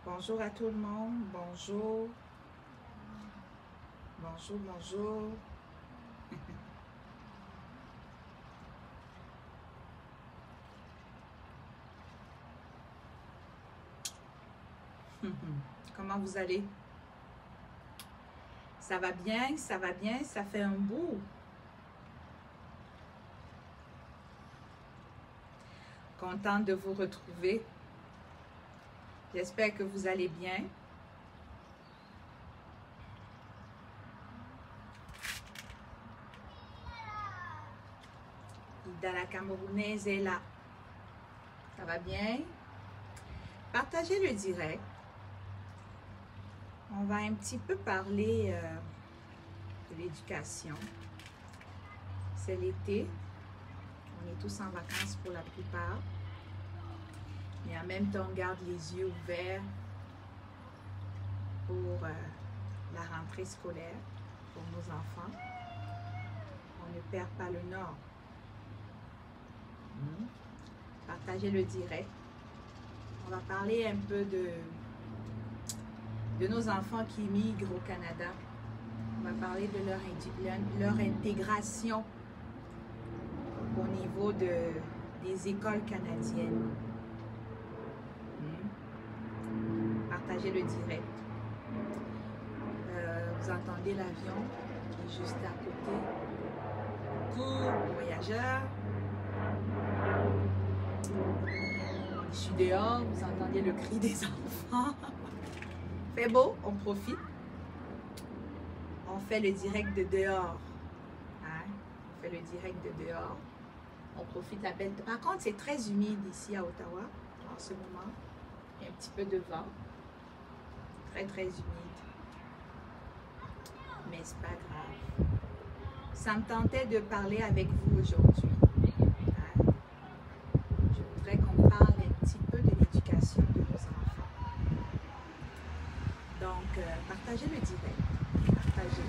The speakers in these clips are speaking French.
Bonjour à tout le monde, bonjour, bonjour, bonjour. Comment vous allez? Ça va bien, ça va bien, ça fait un bout. Contente de vous retrouver. J'espère que vous allez bien. Ida la Camerounaise est là. Ça va bien? Partagez le direct. On va un petit peu parler de l'éducation. C'est l'été. On est tous en vacances pour la plupart. Mais en même temps, on garde les yeux ouverts pour la rentrée scolaire, pour nos enfants. On ne perd pas le nord. Partagez le direct. On va parler un peu de nos enfants qui migrent au Canada. On va parler de leur intégration au niveau des écoles canadiennes. Partagez le direct. Vous entendez l'avion qui est juste à côté. Coucou, voyageurs. Je suis dehors, vous entendez le cri des enfants. Fait beau, on profite. On fait le direct de dehors. Hein? On fait le direct de dehors. On profite la belle. Par contre, c'est très humide ici à Ottawa en ce moment. Il y a un petit peu de vent. Très, très humide. Mais c'est pas grave. Ça me tentait de parler avec vous aujourd'hui. Hein? Je voudrais qu'on parle un petit peu de l'éducation de nos enfants. Donc, partagez le direct. Partagez.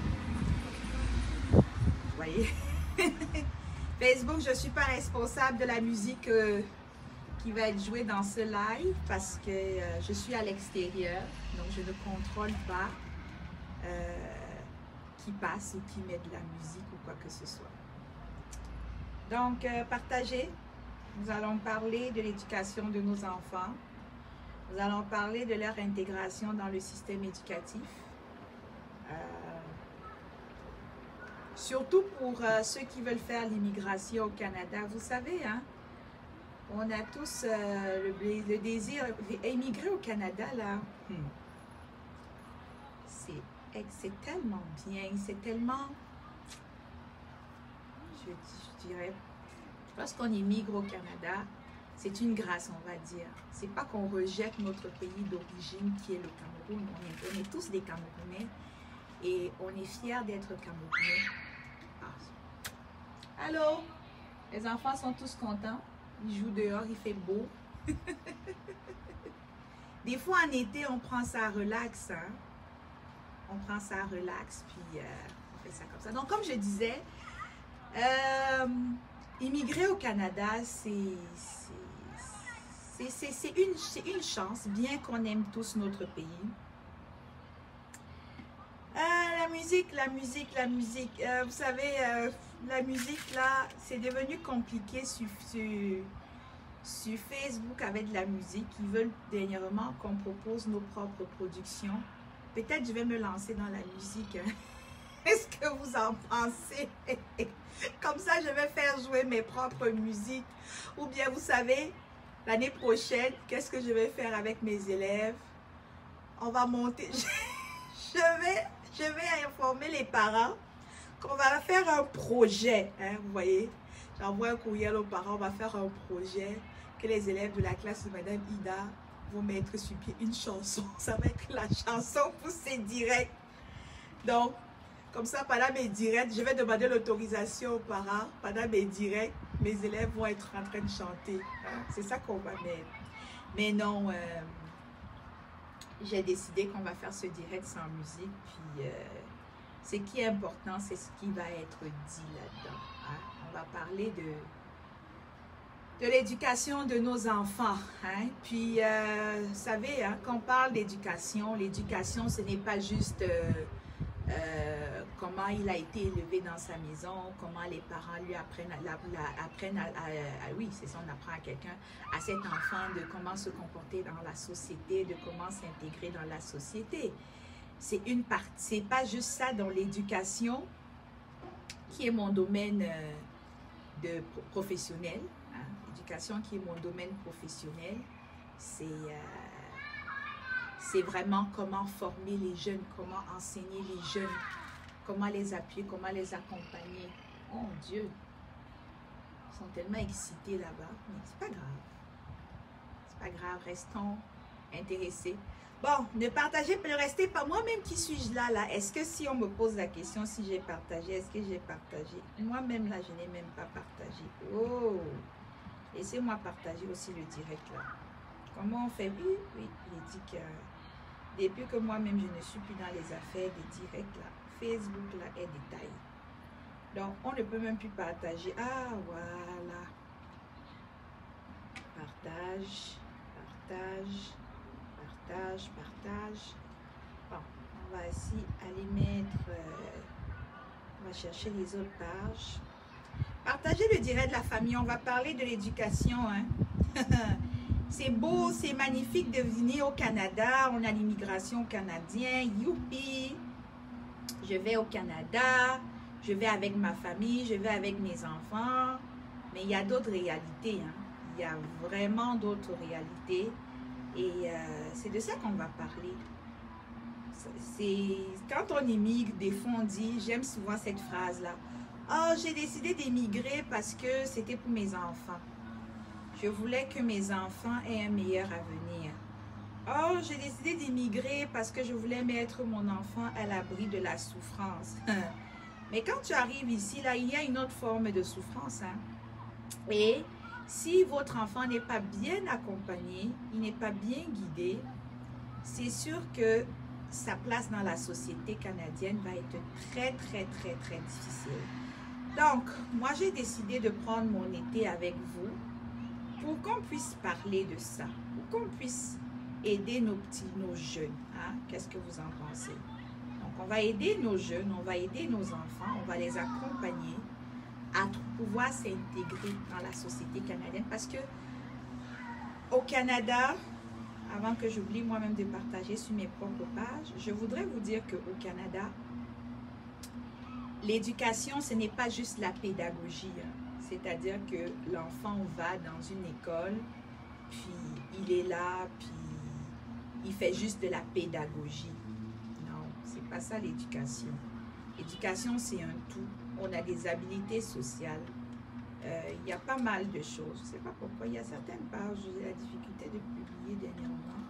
Vous voyez? Facebook, je ne suis pas responsable de la musique qui va être jouée dans ce live parce que je suis à l'extérieur, donc je ne contrôle pas qui passe ou qui met de la musique ou quoi que ce soit. Donc, partagez. Nous allons parler de l'éducation de nos enfants. Nous allons parler de leur intégration dans le système éducatif. Surtout pour ceux qui veulent faire l'immigration au Canada. Vous savez, hein, on a tous le désir d'émigrer au Canada, là. C'est tellement bien, c'est tellement, je dirais, lorsqu'on immigre au Canada, c'est une grâce, on va dire. C'est pas qu'on rejette notre pays d'origine qui est le Cameroun. On est tous des Camerounais et on est fiers d'être Camerounais. Ah. Allô? Les enfants sont tous contents. Ils jouent dehors, il fait beau. Des fois en été, on prend ça relax. Hein? On prend ça relax, puis on fait ça comme ça. Donc, comme je disais, immigrer au Canada, c'est une chance, bien qu'on aime tous notre pays. La musique. Vous savez, la musique, là, c'est devenu compliqué sur Facebook avec de la musique. Ils veulent dernièrement qu'on propose nos propres productions. Peut-être je vais me lancer dans la musique. Hein. Qu'est-ce que vous en pensez? Comme ça, je vais faire jouer mes propres musiques. Ou bien, vous savez, l'année prochaine, qu'est-ce que je vais faire avec mes élèves? On va monter. Je vais informer les parents qu'on va faire un projet. Hein, vous voyez, j'envoie un courriel aux parents. On va faire un projet que les élèves de la classe de Madame Ida vont mettre sur pied une chanson. Ça va être la chanson pour ces directs. Donc, comme ça, pendant mes directs, je vais demander l'autorisation aux parents. Pendant mes directs, mes élèves vont être en train de chanter. Hein? C'est ça qu'on va mettre. Mais non, j'ai décidé qu'on va faire ce direct sans musique. Puis, ce qui est important, c'est ce qui va être dit là-dedans. Hein? On va parler de l'éducation de nos enfants. Hein? Puis, vous savez, hein, quand on parle d'éducation, l'éducation, ce n'est pas juste comment il a été élevé dans sa maison, comment les parents lui apprennent, oui, c'est ça, on apprend à quelqu'un, à cet enfant de comment se comporter dans la société, de comment s'intégrer dans la société. C'est une partie, c'est pas juste ça dans l'éducation, qui est mon domaine professionnel. Hein? L'éducation qui est mon domaine professionnel, c'est vraiment comment former les jeunes, comment enseigner les jeunes, comment les appuyer, comment les accompagner. Oh Dieu, ils sont tellement excités là-bas, mais c'est pas grave. C'est pas grave, restons intéressés. Bon, ne partagez, ne restez pas. Moi-même, qui suis-je là? Est-ce que si on me pose la question si j'ai partagé, est-ce que j'ai partagé? Moi-même, là, je n'ai même pas partagé. Oh! Laissez-moi partager aussi le direct, là. Comment on fait? Oui, oui, il dit que depuis que moi-même, je ne suis plus dans les affaires des directs, là, Facebook, là, est détaillé. Donc, on ne peut même plus partager. Ah, voilà. Partage, partage. Partage. Bon, on va ici aller mettre, on va chercher les autres pages. Partagez le direct de la famille, on va parler de l'éducation. Hein? C'est beau, c'est magnifique de venir au Canada, on a l'immigration canadienne, youpi! Je vais au Canada, je vais avec ma famille, je vais avec mes enfants, mais il y a d'autres réalités, hein? Il y a vraiment d'autres réalités. Et c'est de ça qu'on va parler. Quand on immigre, des fois on dit, j'aime souvent cette phrase-là. Oh, j'ai décidé d'émigrer parce que c'était pour mes enfants. Je voulais que mes enfants aient un meilleur avenir. Oh, j'ai décidé d'émigrer parce que je voulais mettre mon enfant à l'abri de la souffrance. Mais quand tu arrives ici, là, il y a une autre forme de souffrance. Hein? Et si votre enfant n'est pas bien accompagné, il n'est pas bien guidé, c'est sûr que sa place dans la société canadienne va être très, très, très, très difficile. Donc, moi, j'ai décidé de prendre mon été avec vous pour qu'on puisse parler de ça, pour qu'on puisse aider nos jeunes. Hein? Qu'est-ce que vous en pensez? Donc, on va aider nos jeunes, on va aider nos enfants, on va les accompagner à pouvoir s'intégrer dans la société canadienne. Parce que au Canada, avant que j'oublie moi-même de partager sur mes propres pages, je voudrais vous dire qu'au Canada, l'éducation, ce n'est pas juste la pédagogie. Hein. C'est-à-dire que l'enfant va dans une école, puis il est là, puis il fait juste de la pédagogie. Non, c'est pas ça l'éducation. L'éducation, c'est un tout. On a des habilités sociales. Il y a pas mal de choses. Je ne sais pas pourquoi. Il y a certaines pages, j'ai la difficulté de publier dernièrement.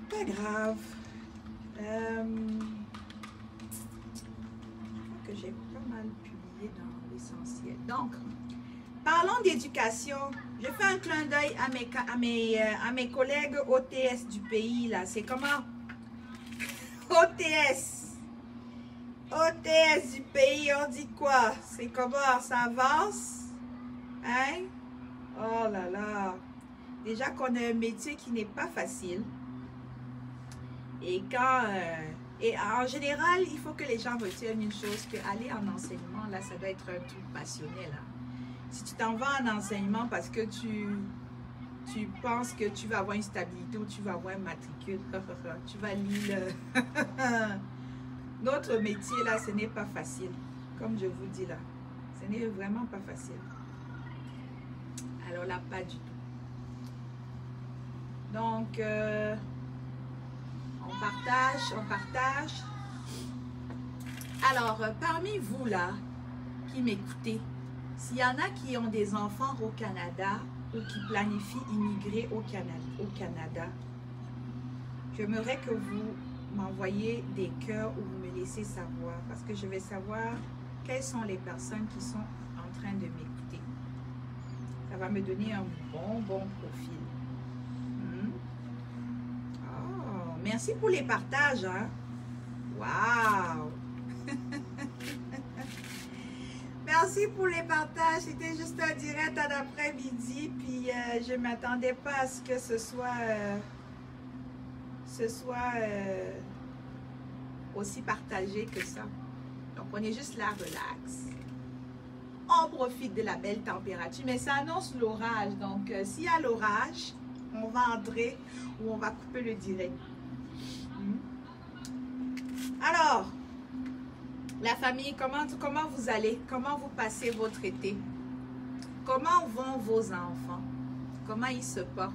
Pas grave. Je crois que j'ai pas mal publié dans l'essentiel. Donc, parlons d'éducation. Je fais un clin d'œil à mes collègues OTS du pays. Là, c'est comment? OTS. OTS du pays, on dit quoi? C'est comment? Ça avance? Hein? Oh là là! Déjà qu'on a un métier qui n'est pas facile. Et en général, il faut que les gens retiennent une chose, que aller en enseignement, là, ça doit être un truc passionnel. Hein? Si tu t'en vas en enseignement parce que tu penses que tu vas avoir une stabilité ou tu vas avoir un matricule, tu vas lire notre métier là, ce n'est pas facile. Comme je vous dis là, ce n'est vraiment pas facile. Alors là, pas du tout. Donc, on partage. Alors, parmi vous là, qui m'écoutez, s'il y en a qui ont des enfants au Canada ou qui planifient immigrer au Canada, j'aimerais que vous m'envoyez des cœurs ou vous me laissez savoir, parce que je vais savoir quelles sont les personnes qui sont en train de m'écouter. Ça va me donner un bon profil. Oh, merci pour les partages. Hein? Wow! Merci pour les partages. C'était juste un direct en après-midi. Puis je ne m'attendais pas à ce que ce soit aussi partagé que ça. Donc on est juste là, relax. On profite de la belle température. Mais ça annonce l'orage. Donc s'il y a l'orage, on va entrer ou on va couper le direct. Alors, la famille, comment vous allez? Comment vous passez votre été? Comment vont vos enfants? Comment ils se portent?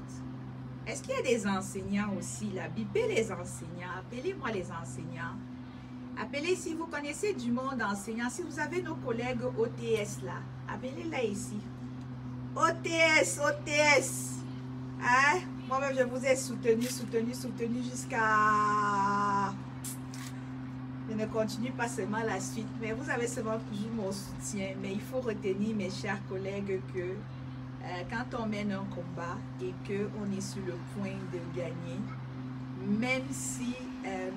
Est-ce qu'il y a des enseignants aussi là? Bipez les enseignants. Appelez-moi les enseignants. Appelez si vous connaissez du monde enseignant. Si vous avez nos collègues OTS là, appelez-les ici. OTS, OTS. Hein? Moi-même, je vous ai soutenu jusqu'à... Je ne continue pas seulement la suite, mais vous avez seulement toujours mon soutien. Mais il faut retenir, mes chers collègues, que quand on mène un combat et qu'on est sur le point de gagner, même si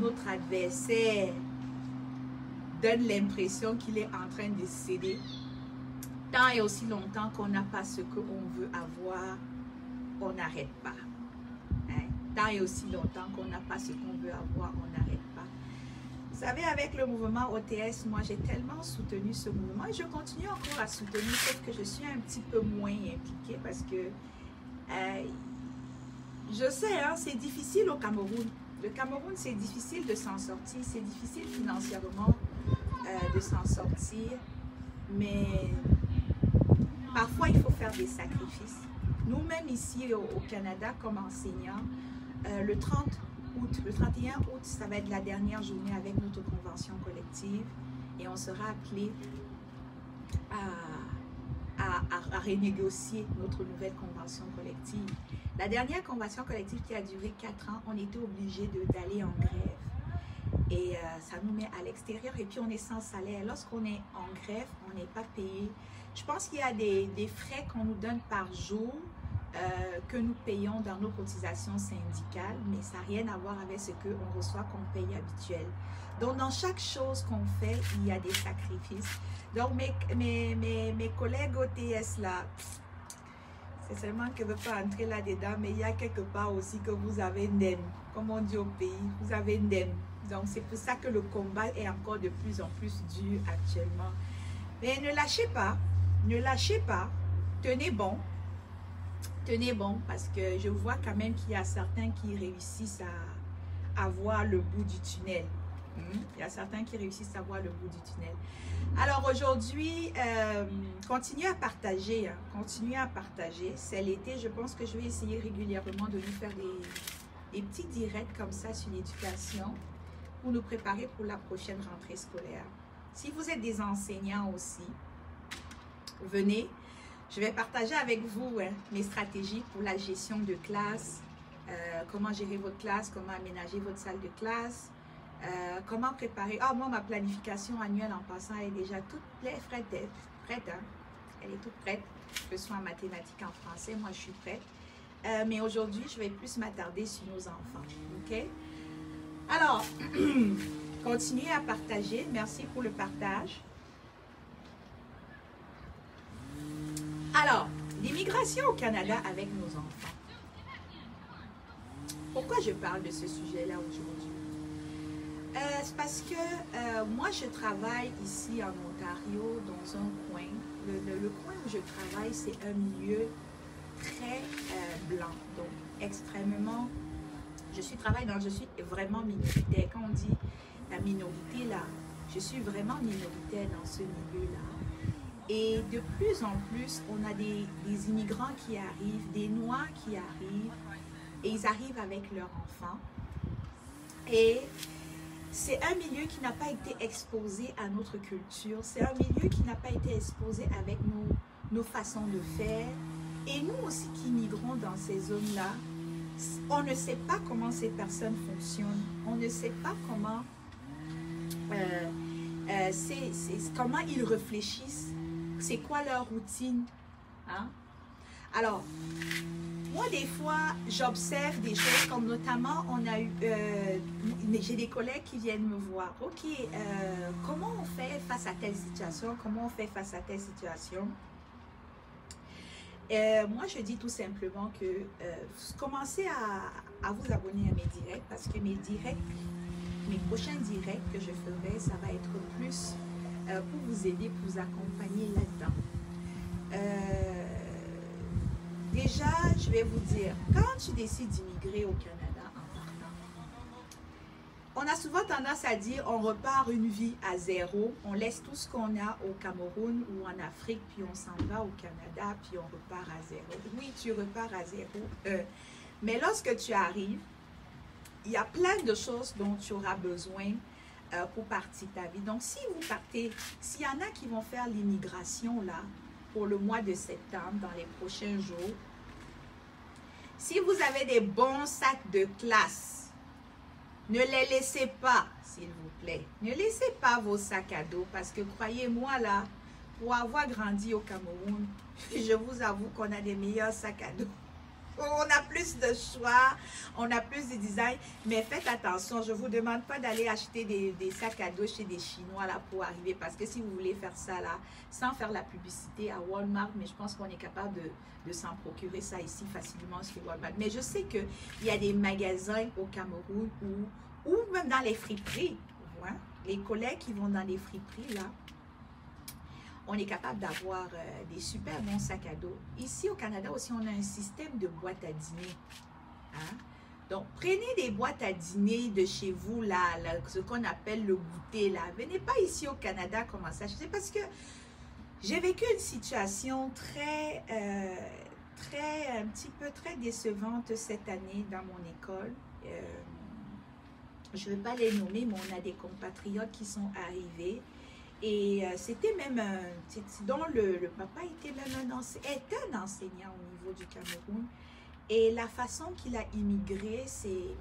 notre adversaire donne l'impression qu'il est en train de céder, tant et aussi longtemps qu'on n'a pas ce qu'on veut avoir, on n'arrête pas. Hein? Tant et aussi longtemps qu'on n'a pas ce qu'on veut avoir, on n'arrête pas. Vous savez, avec le mouvement OTS, moi j'ai tellement soutenu ce mouvement et je continue encore à soutenir, sauf que je suis un petit peu moins impliquée parce que je sais, hein, c'est difficile au Cameroun. Le Cameroun, c'est difficile de s'en sortir, c'est difficile financièrement de s'en sortir, mais parfois il faut faire des sacrifices. Nous-mêmes ici au Canada, comme enseignants, le 30 août, le 31 août, ça va être la dernière journée avec notre convention collective et on sera appelé à renégocier notre nouvelle convention collective. La dernière convention collective qui a duré 4 ans, on était obligé d'aller en grève et ça nous met à l'extérieur et puis on est sans salaire. Lorsqu'on est en grève, on n'est pas payé. Je pense qu'il y a des frais qu'on nous donne par jour que nous payons dans nos cotisations syndicales, mais ça n'a rien à voir avec ce qu'on reçoit comme paye habituel. Donc, dans chaque chose qu'on fait, il y a des sacrifices. Donc, mes collègues OTS là, c'est seulement que je ne veux pas entrer là-dedans, mais il y a quelque part aussi que vous avez NEM, comme on dit au pays, vous avez NEM. Donc, c'est pour ça que le combat est encore de plus en plus dur actuellement. Mais ne lâchez pas, tenez bon. Tenez bon, parce que je vois quand même qu'il y a certains qui réussissent à voir le bout du tunnel. Il y a certains qui réussissent à voir le bout du tunnel. Alors aujourd'hui, continuez à partager. Hein, continuez à partager. C'est l'été, je pense que je vais essayer régulièrement de nous faire des petits directs comme ça sur l'éducation pour nous préparer pour la prochaine rentrée scolaire. Si vous êtes des enseignants aussi, venez. Je vais partager avec vous mes stratégies pour la gestion de classe, comment gérer votre classe, comment aménager votre salle de classe, comment préparer. Ah, moi, ma planification annuelle en passant est déjà toute prête. Hein? Elle est toute prête, que ce soit en mathématiques, en français, moi je suis prête. Mais aujourd'hui, je vais plus m'attarder sur nos enfants. OK? Alors, continuez à partager. Merci pour le partage. Alors, l'immigration au Canada avec nos enfants. Pourquoi je parle de ce sujet-là aujourd'hui? C'est parce que moi, je travaille ici en Ontario, dans un coin. Le coin où je travaille, c'est un milieu très blanc, donc extrêmement... Je suis vraiment minoritaire. Quand on dit la minorité, là, je suis vraiment minoritaire dans ce milieu-là. Et de plus en plus, on a des immigrants qui arrivent, des Noirs qui arrivent, et ils arrivent avec leurs enfants. Et c'est un milieu qui n'a pas été exposé à notre culture, c'est un milieu qui n'a pas été exposé avec nos façons de faire. Et nous aussi qui migrons dans ces zones-là, on ne sait pas comment ces personnes fonctionnent, on ne sait pas comment, comment ils réfléchissent. C'est quoi leur routine? Hein? Alors, moi, des fois, j'observe des choses comme notamment, on a eu, j'ai des collègues qui viennent me voir. Ok, comment on fait face à telle situation? Comment on fait face à telle situation? Moi, je dis tout simplement que commencez à vous abonner à mes directs parce que mes directs, mes prochains directs que je ferai, ça va être plus pour vous aider, pour vous accompagner là-dedans. Déjà, je vais vous dire, quand tu décides d'immigrer au Canada en partant, on a souvent tendance à dire on repart une vie à zéro, on laisse tout ce qu'on a au Cameroun ou en Afrique, puis on s'en va au Canada, puis on repart à zéro. Oui, tu repars à zéro, mais lorsque tu arrives, il y a plein de choses dont tu auras besoin pour partir ta vie. Donc, si vous partez, s'il y en a qui vont faire l'immigration là, pour le mois de septembre, dans les prochains jours, si vous avez des bons sacs de classe, ne les laissez pas, s'il vous plaît. Ne laissez pas vos sacs à dos parce que croyez-moi là, pour avoir grandi au Cameroun, je vous avoue qu'on a des meilleurs sacs à dos. On a plus de choix, on a plus de design, mais faites attention, je ne vous demande pas d'aller acheter des sacs à dos chez des Chinois là pour arriver, parce que si vous voulez faire ça là, sans faire la publicité à Walmart, mais je pense qu'on est capable de s'en procurer ça ici facilement chez Walmart. Mais je sais qu'il y a des magasins au Cameroun ou même dans les friperies, hein, les collègues qui vont dans les friperies là, on est capable d'avoir des super bons sacs à dos. Ici au Canada aussi, on a un système de boîtes à dîner. Hein? Donc, prenez des boîtes à dîner de chez vous, là ce qu'on appelle le goûter. Là. Venez pas ici au Canada commencer à acheter parce que j'ai vécu une situation un petit peu très décevante cette année dans mon école. Je ne vais pas les nommer, mais on a des compatriotes qui sont arrivés. Et c'était même, dont le papa était même un enseignant au niveau du Cameroun. Et la façon qu'il a immigré, c'est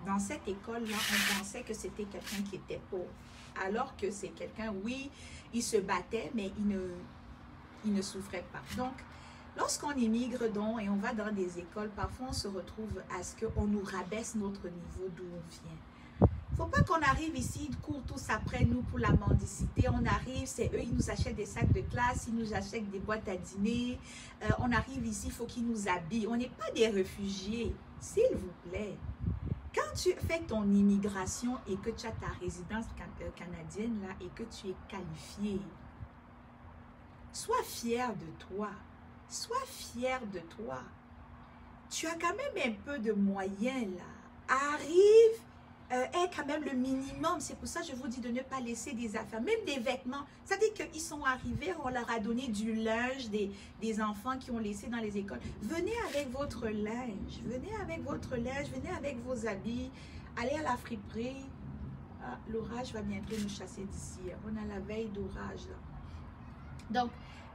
dans cette école-là, on pensait que c'était quelqu'un qui était pauvre. Alors que c'est quelqu'un, oui, il se battait, mais il ne souffrait pas. Donc, lorsqu'on immigre et on va dans des écoles, parfois on se retrouve à ce qu'on nous rabaisse notre niveau d'où on vient. Faut pas qu'on arrive ici, ils courent tous après nous pour la mendicité. On arrive, c'est eux, ils nous achètent des sacs de classe, ils nous achètent des boîtes à dîner. On arrive ici, il faut qu'ils nous habillent. On n'est pas des réfugiés, s'il vous plaît. Quand tu fais ton immigration et que tu as ta résidence canadienne là et que tu es qualifié, sois fier de toi. Sois fier de toi. Tu as quand même un peu de moyens là. Arrive. Est quand même le minimum. C'est pour ça que je vous dis de ne pas laisser des affaires, même des vêtements. C'est-à-dire qu'ils sont arrivés, on leur a donné du linge, des enfants qui ont laissé dans les écoles. Venez avec votre linge, venez avec votre linge, venez avec vos habits, allez à la friperie. Ah, l'orage va bientôt nous chasser d'ici. On a la veille d'orage là. Donc,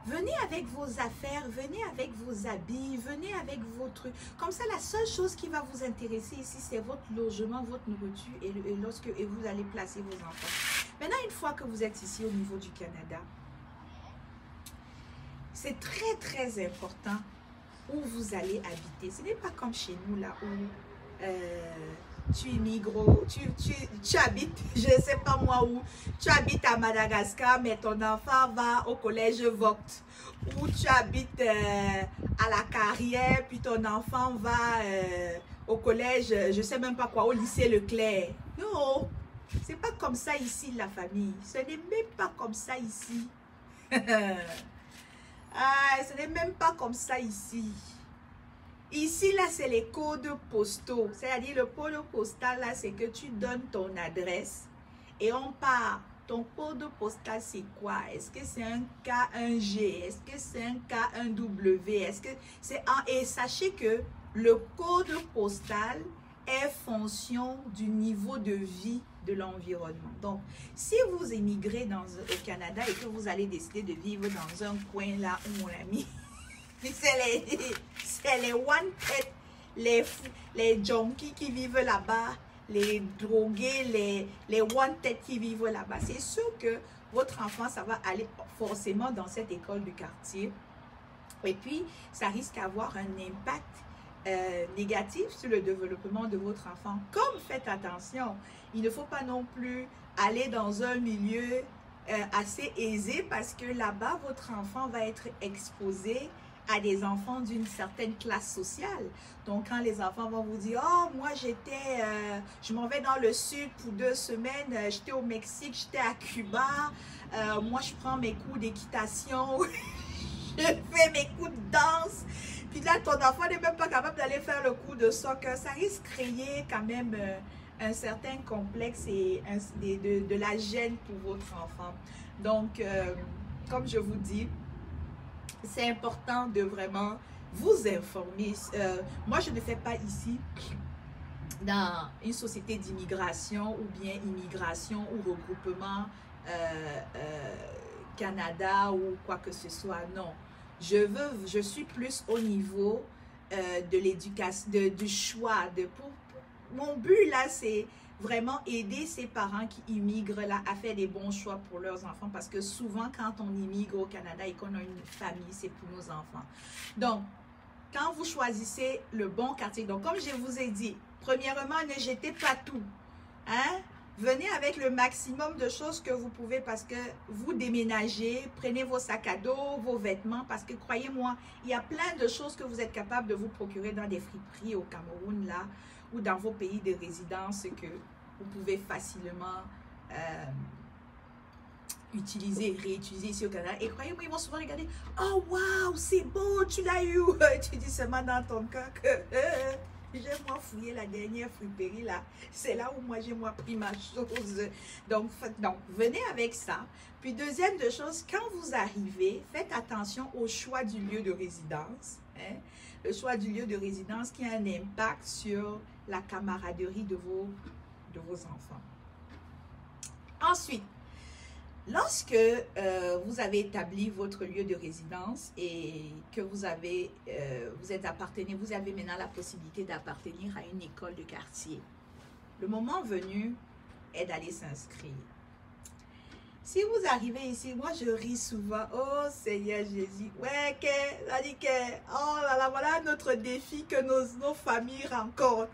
venez avec vos affaires, venez avec vos habits, venez avec vos trucs. Comme ça, la seule chose qui va vous intéresser ici, c'est votre logement, votre nourriture et vous allez placer vos enfants. Maintenant, une fois que vous êtes ici au niveau du Canada, c'est très, très important où vous allez habiter. Ce n'est pas comme chez nous, là, où tu immigres, tu habites, je ne sais pas moi où, tu habites à Madagascar, mais ton enfant va au collège Vogt, ou tu habites à la Carrière, puis ton enfant va au collège, je ne sais même pas quoi, au lycée Leclerc. Non, c'est pas comme ça ici, la famille. Ce n'est même pas comme ça ici. Ah, ce n'est même pas comme ça ici. Ici, là, c'est les codes postaux. C'est-à-dire, le code postal, là, c'est que tu donnes ton adresse et on part. Ton code postal, c'est quoi? Est-ce que c'est un K, un G? Est-ce que c'est un K, un W? Est-ce que c'est un... Et sachez que le code postal est fonction du niveau de vie de l'environnement. Donc, si vous émigrez au Canada et que vous allez décider de vivre dans un coin là où mon ami... c'est les one-tête, les junkies qui vivent là-bas, les drogués, les one-tête qui vivent là-bas. C'est sûr que votre enfant, ça va aller forcément dans cette école du quartier Et puis, ça risque d'avoir un impact négatif sur le développement de votre enfant. Comme faites attention, il ne faut pas non plus aller dans un milieu assez aisé parce que là-bas, votre enfant va être exposé à des enfants d'une certaine classe sociale. Donc, quand les enfants vont vous dire « Oh, moi, je m'en vais dans le sud pour 2 semaines, j'étais au Mexique, j'étais à Cuba, moi, je prends mes cours d'équitation, je fais mes cours de danse. » Puis là, ton enfant n'est même pas capable d'aller faire le cours de soccer. Ça risque de créer quand même un certain complexe et de la gêne pour votre enfant. Donc, comme je vous dis, c'est important de vraiment vous informer. Moi, je ne fais pas ici dans une société d'immigration ou bien immigration ou regroupement Canada ou quoi que ce soit. Non. Je suis plus au niveau de l'éducation, du choix. Mon but là, c'est vraiment aider ces parents qui immigrent là à faire des bons choix pour leurs enfants parce que souvent quand on immigre au Canada et qu'on a une famille, c'est pour nos enfants. Donc, quand vous choisissez le bon quartier, donc comme je vous ai dit, premièrement, ne jetez pas tout. Hein? Venez avec le maximum de choses que vous pouvez parce que vous déménagez, prenez vos sacs à dos, vos vêtements parce que croyez-moi, il y a plein de choses que vous êtes capable de vous procurer dans des friperies au Cameroun là ou dans vos pays de résidence que vous pouvez facilement utiliser, réutiliser ici au Canada. Et croyez-moi, ils vont souvent regarder, oh waouh, c'est beau, tu l'as eu. Tu dis seulement dans ton cœur que j'ai moi fouillé la dernière friperie là. C'est là où moi j'ai moi pris ma chose. Donc, venez avec ça. Puis deuxième de chose, quand vous arrivez, faites attention au choix du lieu de résidence. Hein? Le choix du lieu de résidence qui a un impact sur la camaraderie de vos enfants. Ensuite, lorsque vous avez établi votre lieu de résidence et que vous avez maintenant la possibilité d'appartenir à une école de quartier, le moment venu est d'aller s'inscrire. Si vous arrivez ici, moi je ris souvent, oh Seigneur Jésus, ouais, oh là là, voilà notre défi que nos familles rencontrent.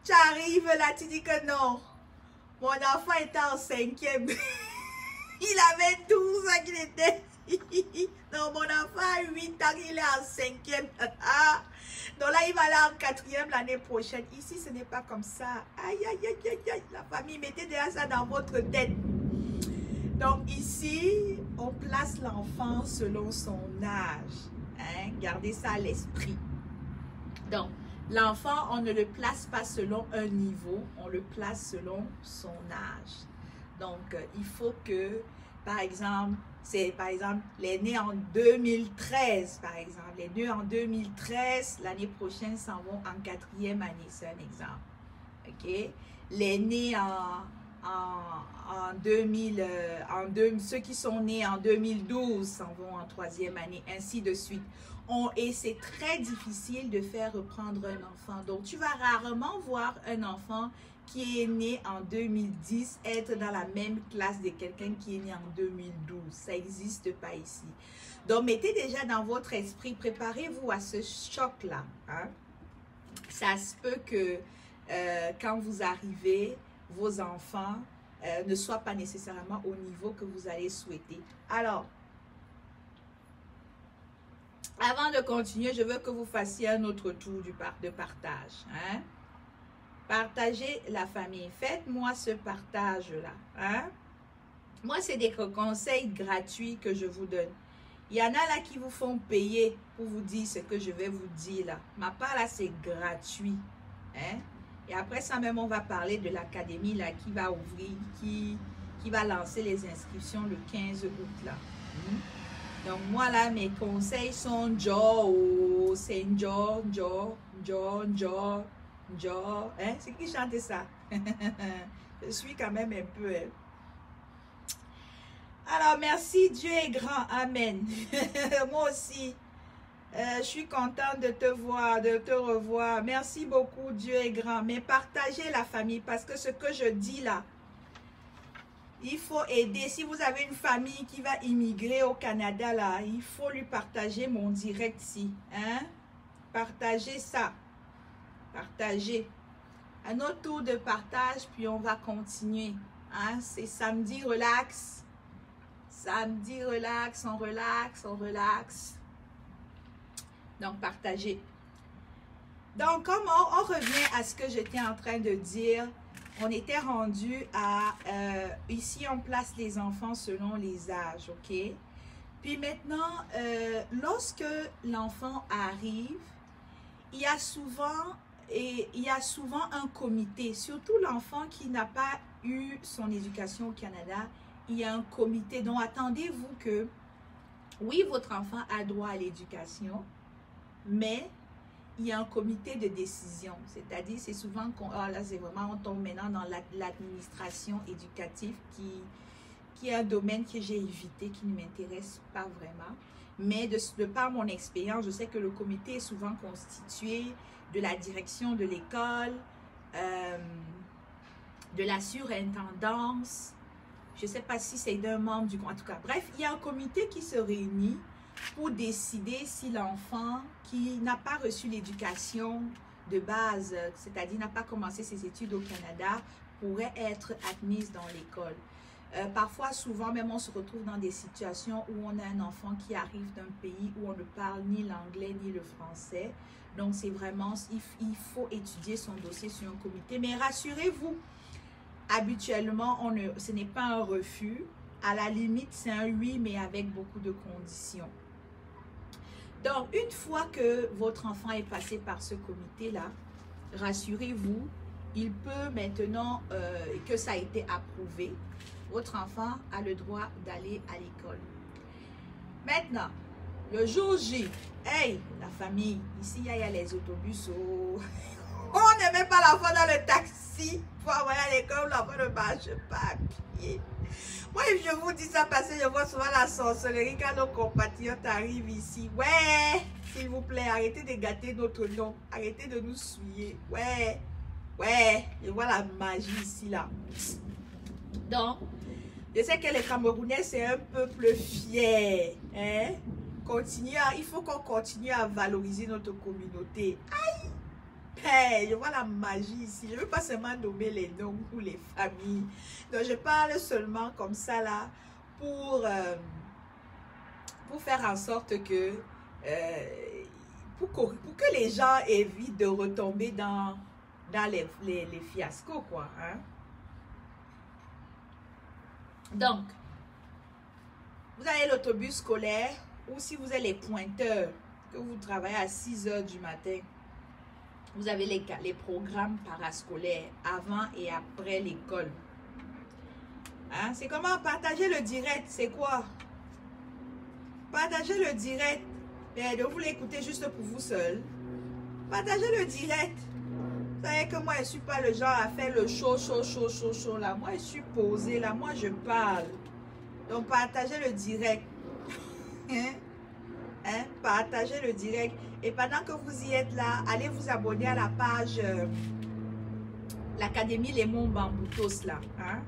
Tu arrives là, tu dis que non, mon enfant était en 5e. Il avait 12 ans qu'il était. Non, mon enfant a 8 ans, il est en 5e. Donc là, il va aller en 4e l'année prochaine. Ici, ce n'est pas comme ça. Aïe, aïe, aïe, aïe, aïe. La famille, mettez déjà ça dans votre tête. Donc ici, on place l'enfant selon son âge. Hein? Gardez ça à l'esprit. Donc, l'enfant, on ne le place pas selon un niveau, on le place selon son âge. Donc, il faut que, par exemple, les nés en 2013, par exemple. Les nés en 2013, l'année prochaine, s'en vont en 4e année. C'est un exemple. OK? Les nés ceux qui sont nés en 2012 s'en vont en 3e année, ainsi de suite. Et c'est très difficile de faire reprendre un enfant. Donc, tu vas rarement voir un enfant qui est né en 2010 être dans la même classe de quelqu'un qui est né en 2012. Ça n'existe pas ici. Donc, mettez déjà dans votre esprit, préparez-vous à ce choc-là. Hein? Ça se peut que quand vous arrivez, vos enfants ne soient pas nécessairement au niveau que vous allez souhaiter. Alors, avant de continuer, je veux que vous fassiez un autre tour de partage. Hein? Partagez la famille. Faites-moi ce partage-là. Hein? Moi, c'est des conseils gratuits que je vous donne. Il y en a là qui vous font payer pour vous dire ce que je vais vous dire là. Ma part là, c'est gratuit. Hein? Et après ça même, on va parler de l'académie là qui va ouvrir, qui va lancer les inscriptions le 15 août là. Donc moi là, mes conseils sont c'est hein? C'est qui chante ça? Je suis quand même un peu... Alors, merci, Dieu est grand. Amen. Moi aussi, je suis contente de te voir, de te revoir. Merci beaucoup, Dieu est grand. Mais partagez la famille parce que ce que je dis là, Il faut aider. Si vous avez une famille qui va immigrer au Canada, là, il faut lui partager mon direct ici. Hein? Partagez ça. Partagez. Un autre tour de partage, puis on va continuer. Hein? C'est samedi relax. Samedi relax, on relaxe, on relaxe. Donc, partagez. Donc, comme on revient à ce que j'étais en train de dire, on était rendu à, ici on place les enfants selon les âges, ok? Puis maintenant, lorsque l'enfant arrive, il y a souvent un comité, surtout l'enfant qui n'a pas eu son éducation au Canada, il y a un comité. Donc, attendez-vous que, oui, votre enfant a droit à l'éducation, mais il y a un comité de décision, c'est-à-dire c'est souvent qu'on, là c'est vraiment, on tombe maintenant dans l'administration éducative qui est un domaine que j'ai évité, qui ne m'intéresse pas vraiment. Mais de par mon expérience, je sais que le comité est souvent constitué de la direction de l'école, de la surintendance, je ne sais pas si c'est d'un membre du... En tout cas, bref, il y a un comité qui se réunit pour décider si l'enfant qui n'a pas reçu l'éducation de base, c'est-à-dire n'a pas commencé ses études au Canada, pourrait être admise dans l'école. Parfois, souvent, même on se retrouve dans des situations où on a un enfant qui arrive d'un pays où on ne parle ni l'anglais ni le français. Donc, c'est vraiment, il faut étudier son dossier sur un comité. Mais rassurez-vous, habituellement, ce n'est pas un refus. À la limite, c'est un oui, mais avec beaucoup de conditions. Donc, une fois que votre enfant est passé par ce comité-là, rassurez-vous, il peut maintenant, que ça a été approuvé, votre enfant a le droit d'aller à l'école. Maintenant, le jour J, hey, la famille, ici, il y a les autobus. Oh. On n'est même pas l'enfant dans le taxi pour envoyer à l'école, l'enfant ne marche pas à pied. Moi, je vous dis ça parce que je vois souvent la sorcellerie quand nos compatriotes arrivent ici. Ouais, s'il vous plaît, arrêtez de gâter notre nom. Arrêtez de nous souiller. Ouais, je vois la magie ici, là. Donc, je sais que les Camerounais, c'est un peuple fier. Hein? Il faut qu'on continue à valoriser notre communauté. Aïe! Hey, je vois la magie ici. Je ne veux pas seulement nommer les noms ou les familles. Donc, je parle seulement comme ça là pour faire en sorte que pour que les gens évitent de retomber dans les fiascos, quoi. Hein? Donc, vous avez l'autobus scolaire ou si vous êtes les pointeurs, que vous travaillez à 6 h du matin, vous avez les programmes parascolaires avant et après l'école. Hein? C'est comment partager le direct, c'est quoi? Partager le direct. Mais de vous l'écouter juste pour vous seul. Partagez le direct. Vous savez que moi, je ne suis pas le genre à faire le chaud là. Moi, je suis posée là. Moi, je parle. Donc, partagez le direct. Hein? Partagez le direct. Et pendant que vous y êtes là, allez vous abonner à la page l'Académie Lémon Bamboutos là. Hein?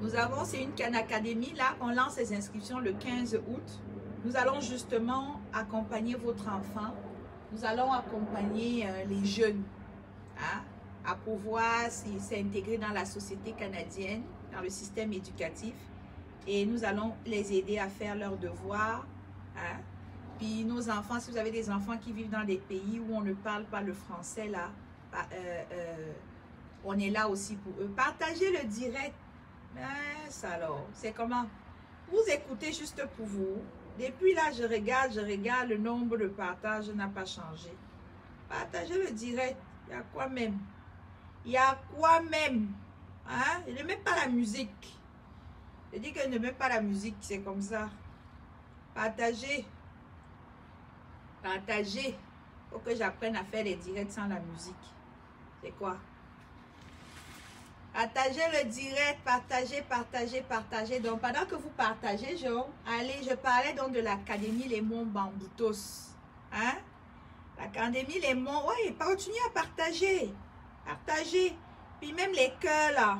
Nous avons, c'est une académie là, on lance les inscriptions le 15 août. Nous allons justement accompagner votre enfant. Nous allons accompagner les jeunes hein, à pouvoir s'intégrer dans la société canadienne, dans le système éducatif. Et nous allons les aider à faire leurs devoirs. Hein. Puis nos enfants, si vous avez des enfants qui vivent dans des pays où on ne parle pas le français, là, on est là aussi pour eux. Partagez le direct. Ça alors, c'est comment? Vous écoutez juste pour vous. Depuis là, je regarde, le nombre de partages n'a pas changé. Partagez le direct. Il y a quoi même? Il y a quoi même? Hein? Je ne mets pas la musique. Je dis que je ne mets pas la musique, c'est comme ça. Partagez. Partagez. Il faut que j'apprenne à faire les directs sans la musique. C'est quoi? Partagez le direct, partagez. Donc, pendant que vous partagez, je parlais donc de l'Académie Lémon Bamboutos. Hein? L'Académie Lémon, oui, continuez à partager. Partagez. Puis même les cœurs là.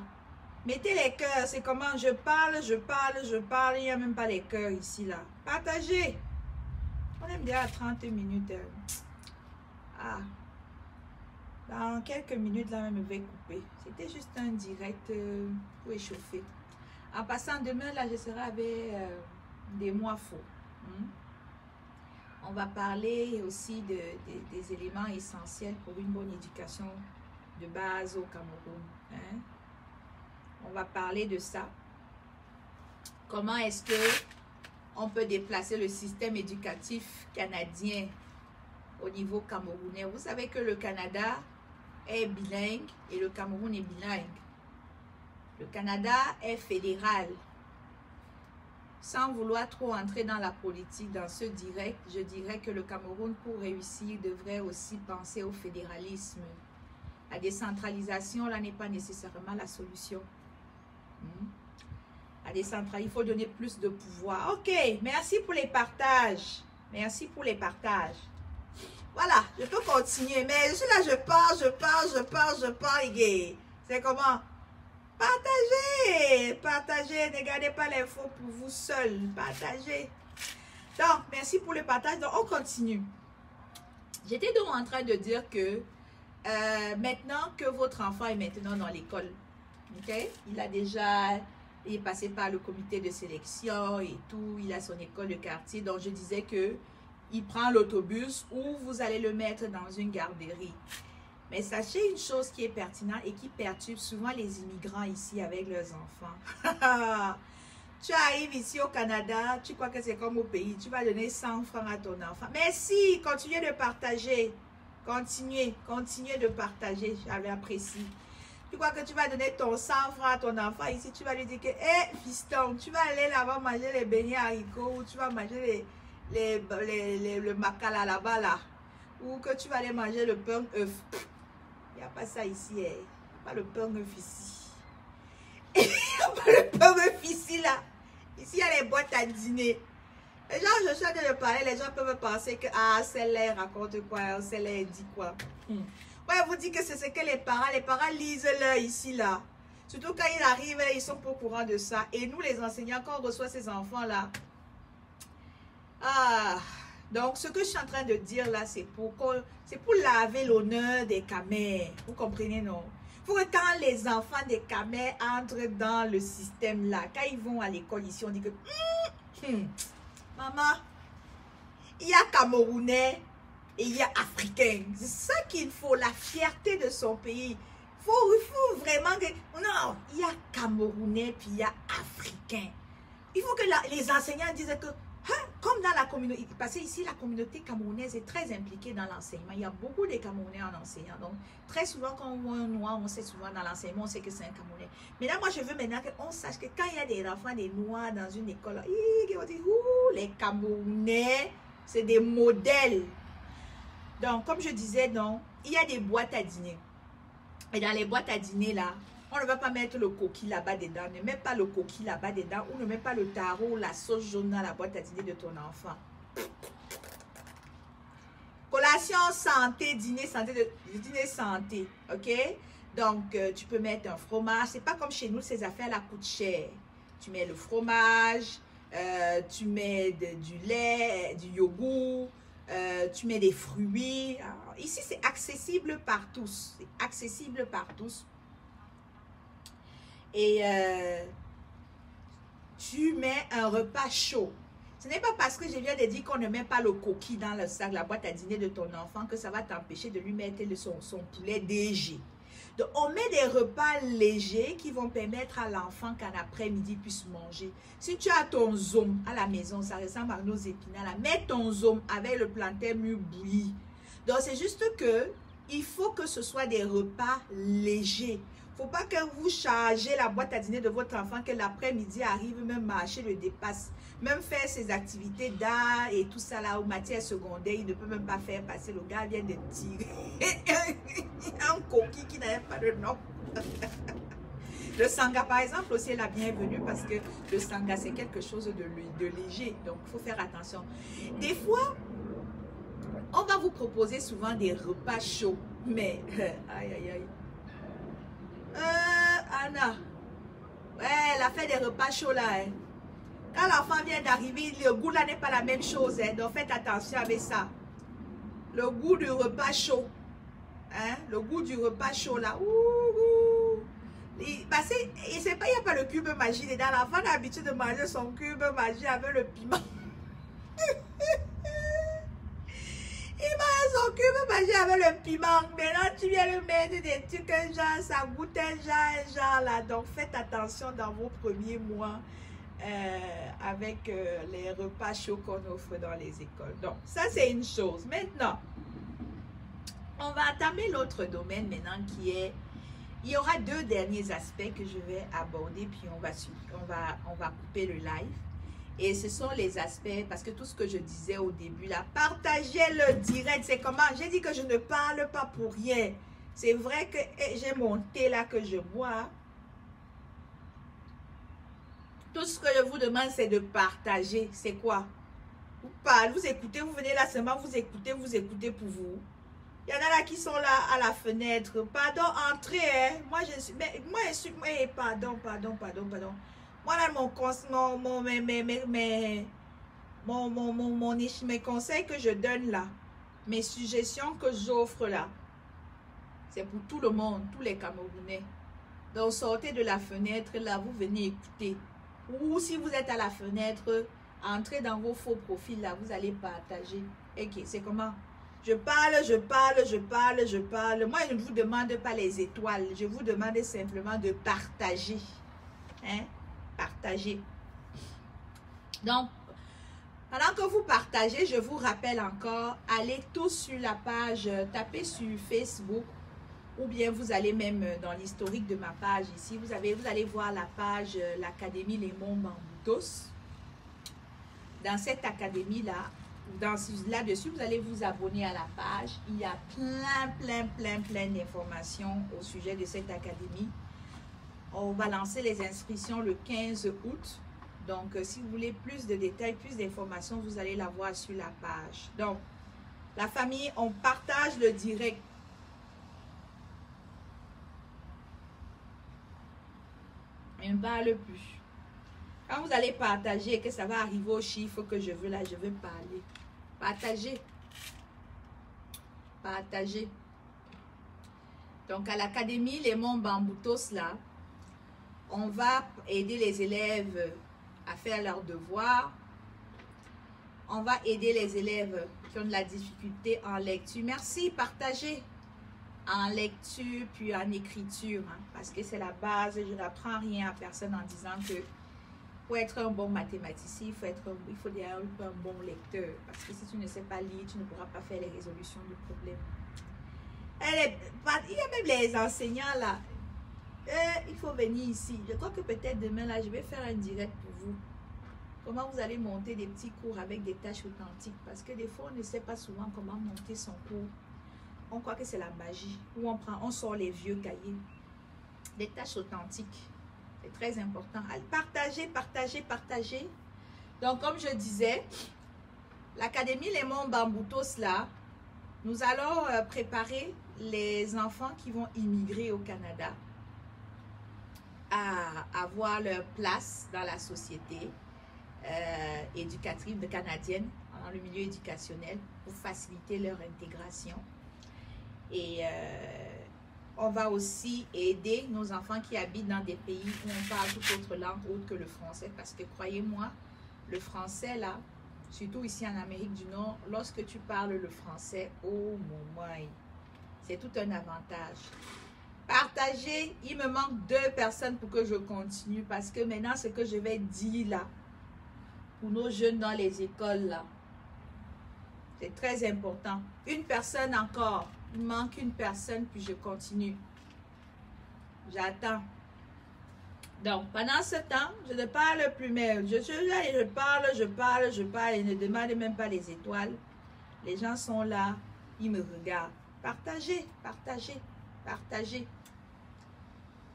Mettez les cœurs. C'est comment je parle. Il n'y a même pas les cœurs ici, là. Partagez. On aime bien à 30 minutes. Ah. Dans quelques minutes, là, même, je vais couper. C'était juste un direct pour échauffer. En passant, demain, là, je serai avec des mois faux. On va parler aussi des éléments essentiels pour une bonne éducation de base au Cameroun. Hein? On va parler de ça. Comment est-ce que on peut déplacer le système éducatif canadien au niveau camerounais? Vous savez que le Canada est bilingue et le Cameroun est bilingue. Le Canada est fédéral. Sans vouloir trop entrer dans la politique, dans ce direct, je dirais que le Cameroun, pour réussir, devrait aussi penser au fédéralisme. La décentralisation, là, n'est pas nécessairement la solution. La décentralisation, il faut donner plus de pouvoir. Ok, merci pour les partages. Merci pour les partages. Voilà, je peux continuer, mais je suis là, je parle, c'est comment? Partagez, ne gardez pas l'info pour vous seul, partagez. Donc, merci pour le partage. Donc, on continue. J'étais donc en train de dire que maintenant que votre enfant est maintenant dans l'école, ok, il est passé par le comité de sélection et tout, il a son école de quartier, donc je disais que il prend l'autobus ou vous allez le mettre dans une garderie. Mais sachez une chose qui est pertinente et qui perturbe souvent les immigrants ici avec leurs enfants. Tu arrives ici au Canada, tu crois que c'est comme au pays, tu vas donner 100 francs à ton enfant. Merci, continuez de partager. Continuez de partager, j'avais apprécié. Tu crois que tu vas donner ton 100 francs à ton enfant ici, tu vas lui dire que, hé, fiston, tu vas aller là-bas manger les beignets haricots ou tu vas manger le makala là-bas là. Ou que tu vas aller manger le pain œuf. Il n'y a pas ça ici, il n'y a pas le pain œuf ici. Il n'y a pas le pain œuf ici là. Ici, il y a les boîtes à dîner. Les gens, je suis en train de parler, les gens peuvent penser que, ah, celle-là raconte quoi, celle-là dit quoi. Ouais, vous dites que c'est ce que les parents lisent là, ici là. Surtout quand ils arrivent, ils sont pas au courant de ça. Et nous, les enseignants, quand on reçoit ces enfants-là, donc ce que je suis en train de dire là, c'est pour laver l'honneur des Camers. Vous comprenez, non? Pour que quand les enfants des Camers entrent dans le système là, quand ils vont à l'école ici, on dit que maman, il y a Camerounais et il y a Africains. C'est ça qu'il faut, la fierté de son pays. Il faut vraiment que... Non, il y a Camerounais puis il y a Africains. Il faut que les enseignants disent que comme dans la communauté, parce que ici la communauté camerounaise est très impliquée dans l'enseignement. Il y a beaucoup de Camerounais en enseignant. Donc, très souvent, quand on voit un noir, on sait souvent dans l'enseignement, on sait que c'est un Camerounais. Mais là, moi, je veux maintenant qu'on sache que quand il y a des enfants, des noirs dans une école, on dit, les Camerounais, c'est des modèles. Donc, comme je disais, donc, il y a des boîtes à dîner. Et dans les boîtes à dîner, là, on ne va pas mettre le coquille là-bas dedans. Ne mets pas le coquille là-bas dedans. Ou ne mets pas le taro ou la sauce jaune dans la boîte à dîner de ton enfant. Collation santé, dîner santé. Ok? Donc, tu peux mettre un fromage. C'est pas comme chez nous, ces affaires-là coûtent cher. Tu mets le fromage, tu mets du lait, du yogourt, tu mets des fruits. Alors, ici, c'est accessible par tous. C'est accessible par tous. Et tu mets un repas chaud. Ce n'est pas parce que je viens de dire qu'on ne met pas le coquille dans le sac, la boîte à dîner de ton enfant, que ça va t'empêcher de lui mettre son poulet léger. Donc, on met des repas légers qui vont permettre à l'enfant qu'en après-midi puisse manger. Si tu as ton zom à la maison, ça ressemble à nos épinards, là, mets ton zom avec le plantain mûr bouilli. Donc, c'est juste que il faut que ce soit des repas légers. Il ne faut pas que vous chargez la boîte à dîner de votre enfant, que l'après-midi arrive, même marcher le dépasse, même faire ses activités d'art et tout ça là, ou matière secondaire, il ne peut même pas faire passer. Le gars vient de tirer un coquille qui n'avait pas de nom. Le sanga, par exemple, aussi est la bienvenue parce que le sanga, c'est quelque chose de léger. Donc, il faut faire attention. Des fois, on va vous proposer souvent des repas chauds, mais aïe, aïe, aïe. Anna, Ouais, la fête des repas chauds là. Hein. Quand l'enfant vient d'arriver, le goût là n'est pas la même chose. Hein. Donc faites attention avec ça. Le goût du repas chaud. Hein? Le goût du repas chaud là. Parce que c'est pas, il n'y a pas le cube magie dedans. L'enfant a l'habitude de manger son cube magie avec le piment. Il mange son cube magie avec le piment. Maintenant, tu viens le mettre des trucs genre, ça goûte un genre là. Donc, faites attention dans vos premiers mois avec les repas chauds qu'on offre dans les écoles. Donc, ça, c'est une chose. Maintenant, on va entamer l'autre domaine maintenant qui est, il y aura deux derniers aspects que je vais aborder, puis on va couper le live. Et ce sont les aspects, parce que tout ce que je disais au début, là, partagez le direct, c'est comment? J'ai dit que je ne parle pas pour rien. C'est vrai que j'ai mon thé là que je bois. Tout ce que je vous demande, c'est de partager. C'est quoi? Vous parlez, vous écoutez, vous venez là seulement, vous écoutez pour vous. Il y en a là qui sont là à la fenêtre. Pardon, entrez. Hein. Moi, je suis. Mais, moi, je suis. Mais, pardon. Moi, là, mes conseils que je donne là, mes suggestions que j'offre là, c'est pour tout le monde, tous les Camerounais. Donc, sortez de la fenêtre, là, vous venez écouter. Ou si vous êtes à la fenêtre, entrez dans vos faux profils, là, vous allez partager. Ok, c'est comment? Je parle. Moi, je ne vous demande pas les étoiles. Je vous demande simplement de partager. Hein? Partager. Donc, pendant que vous partagez, je vous rappelle encore, allez tous sur la page, tapez sur Facebook, ou bien vous allez même dans l'historique de ma page ici. Vous allez voir la page l'Académie Les Monts Bamboutos. Dans cette académie-là, là-dessus, vous allez vous abonner à la page. Il y a plein d'informations au sujet de cette académie. On va lancer les inscriptions le 15 août. Donc, si vous voulez plus de détails, plus d'informations, vous allez la voir sur la page. Donc, la famille, on partage le direct. On ne parle plus. Quand vous allez partager et que ça va arriver au chiffre que je veux, là, je veux parler. Partagez. Partagez. Donc, à l'Académie Les Monts Bamboutos, là, on va aider les élèves à faire leurs devoirs. On va aider les élèves qui ont de la difficulté en lecture. Merci, partagez. En lecture, puis en écriture. Hein, parce que c'est la base. Je n'apprends rien à personne en disant que pour être un bon mathématicien, il faut être un bon lecteur. Parce que si tu ne sais pas lire, tu ne pourras pas faire les résolutions de problèmes. Il y a même les enseignants là. Il faut venir ici. Je crois que peut-être demain là, je vais faire un direct pour vous. Comment vous allez monter des petits cours avec des tâches authentiques. Parce que des fois, on ne sait pas souvent comment monter son cours. On croit que c'est la magie. Ou on sort les vieux cahiers. Des tâches authentiques. C'est très important. Partagez. Donc, comme je disais, l'Académie Les Monts Bamboutos, là, nous allons préparer les enfants qui vont immigrer au Canada à avoir leur place dans la société éducative canadienne, dans le milieu éducationnel, pour faciliter leur intégration. Et on va aussi aider nos enfants qui habitent dans des pays où on parle toute autre langue autre que le français. Parce que croyez-moi, le français là, surtout ici en Amérique du Nord, lorsque tu parles le français, oh mon my, c'est tout un avantage. Partagez, il me manque 2 personnes pour que je continue. Parce que maintenant, ce que je vais dire là, pour nos jeunes dans les écoles là, c'est très important. Une personne encore. Il manque une personne, puis je continue. J'attends. Donc, pendant ce temps, je ne parle plus, mais je suis là et je parle et ne demande même pas les étoiles. Les gens sont là, ils me regardent. Partagez.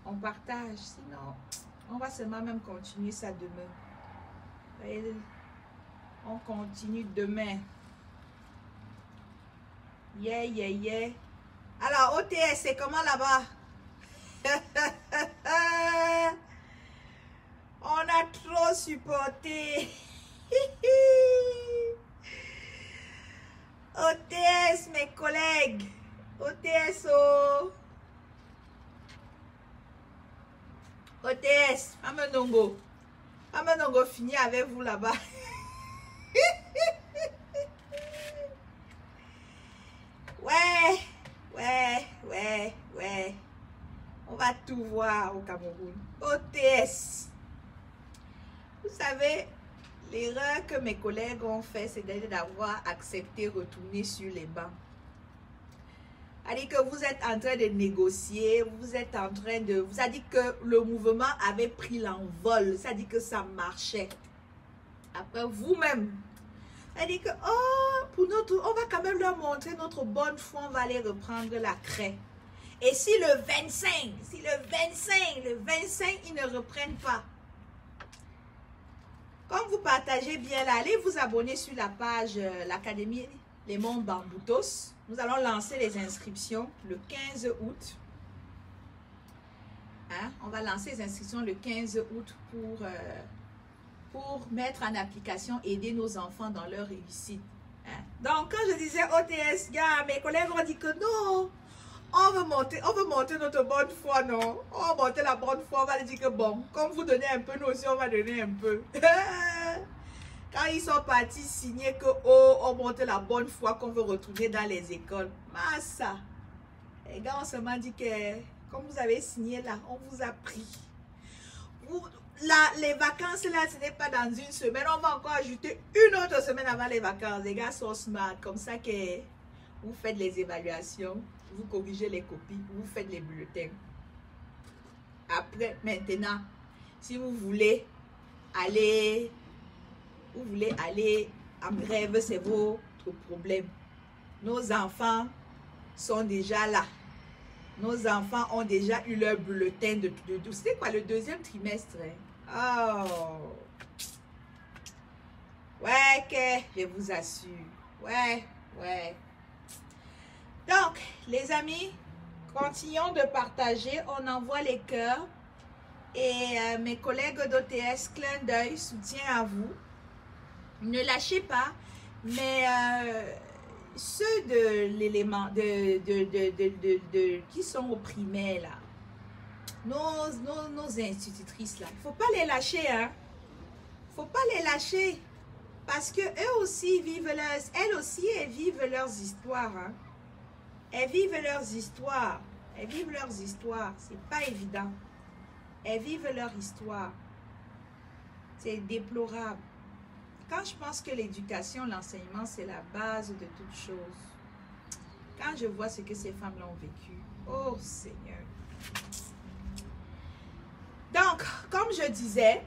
On partage, sinon, on va seulement même continuer ça demain. Voyez, on continue demain. Yeah. Alors, OTS, c'est comment là-bas? a trop supporté. OTS, mes collègues. OTS, oh. OTS, Amenongo. Amenongo finit avec vous là-bas. Ouais. On va tout voir au Cameroun. OTS. Vous savez, l'erreur que mes collègues ont fait, c'est d'avoir accepté retourner sur les bancs. C'est-à-dire que vous êtes en train de négocier, vous êtes en train de... Vous avez dit que le mouvement avait pris l'envol, ça dit que ça marchait. Après, vous-même, c'est-à-dire que, oh, pour notre... On va quand même leur montrer notre bonne foi, on va aller reprendre la craie. Et si le 25, ils ne reprennent pas, comme vous partagez bien là, allez vous abonner sur la page l'Académie Les Monts Bamboutos. Nous allons lancer les inscriptions le 15 août. Hein? On va lancer les inscriptions le 15 août pour mettre en application, aider nos enfants dans leur réussite. Hein? Donc, quand je disais OTS, gars, mes collègues ont dit que non, on veut monter notre bonne foi, non? On va monter la bonne foi, on va dire que bon, comme vous donnez un peu, nous aussi, on va donner un peu. Quand ils sont partis signer que, oh, on monte la bonne foi qu'on veut retourner dans les écoles. Massa. Les gars, on se m'a dit que, comme vous avez signé là, on vous a pris. Les vacances là, ce n'est pas dans une semaine. On va encore ajouter une autre semaine avant les vacances. Les gars sont smart. Comme ça que vous faites les évaluations, vous corrigez les copies, vous faites les bulletins. Après, maintenant, si vous voulez aller en grève, c'est votre problème. Nos enfants sont déjà là. Nos enfants ont déjà eu leur bulletin de c'était quoi le deuxième trimestre? Hein? Oh! Ouais, que je vous assure. Ouais. Donc, les amis, continuons de partager. On envoie les cœurs. Et mes collègues d'OTS, clin d'œil, soutien à vous. Ne lâchez pas, mais ceux de l'élément qui sont au primaire là, nos institutrices là, il ne faut pas les lâcher, hein. Faut pas les lâcher parce que eux aussi elles aussi vivent leurs histoires, hein. Elles vivent leurs histoires, c'est pas évident. Elles vivent leur histoire, c'est déplorable. Quand je pense que l'éducation, l'enseignement, c'est la base de toute chose. Quand je vois ce que ces femmes-là ont vécu, oh Seigneur. Donc, comme je disais,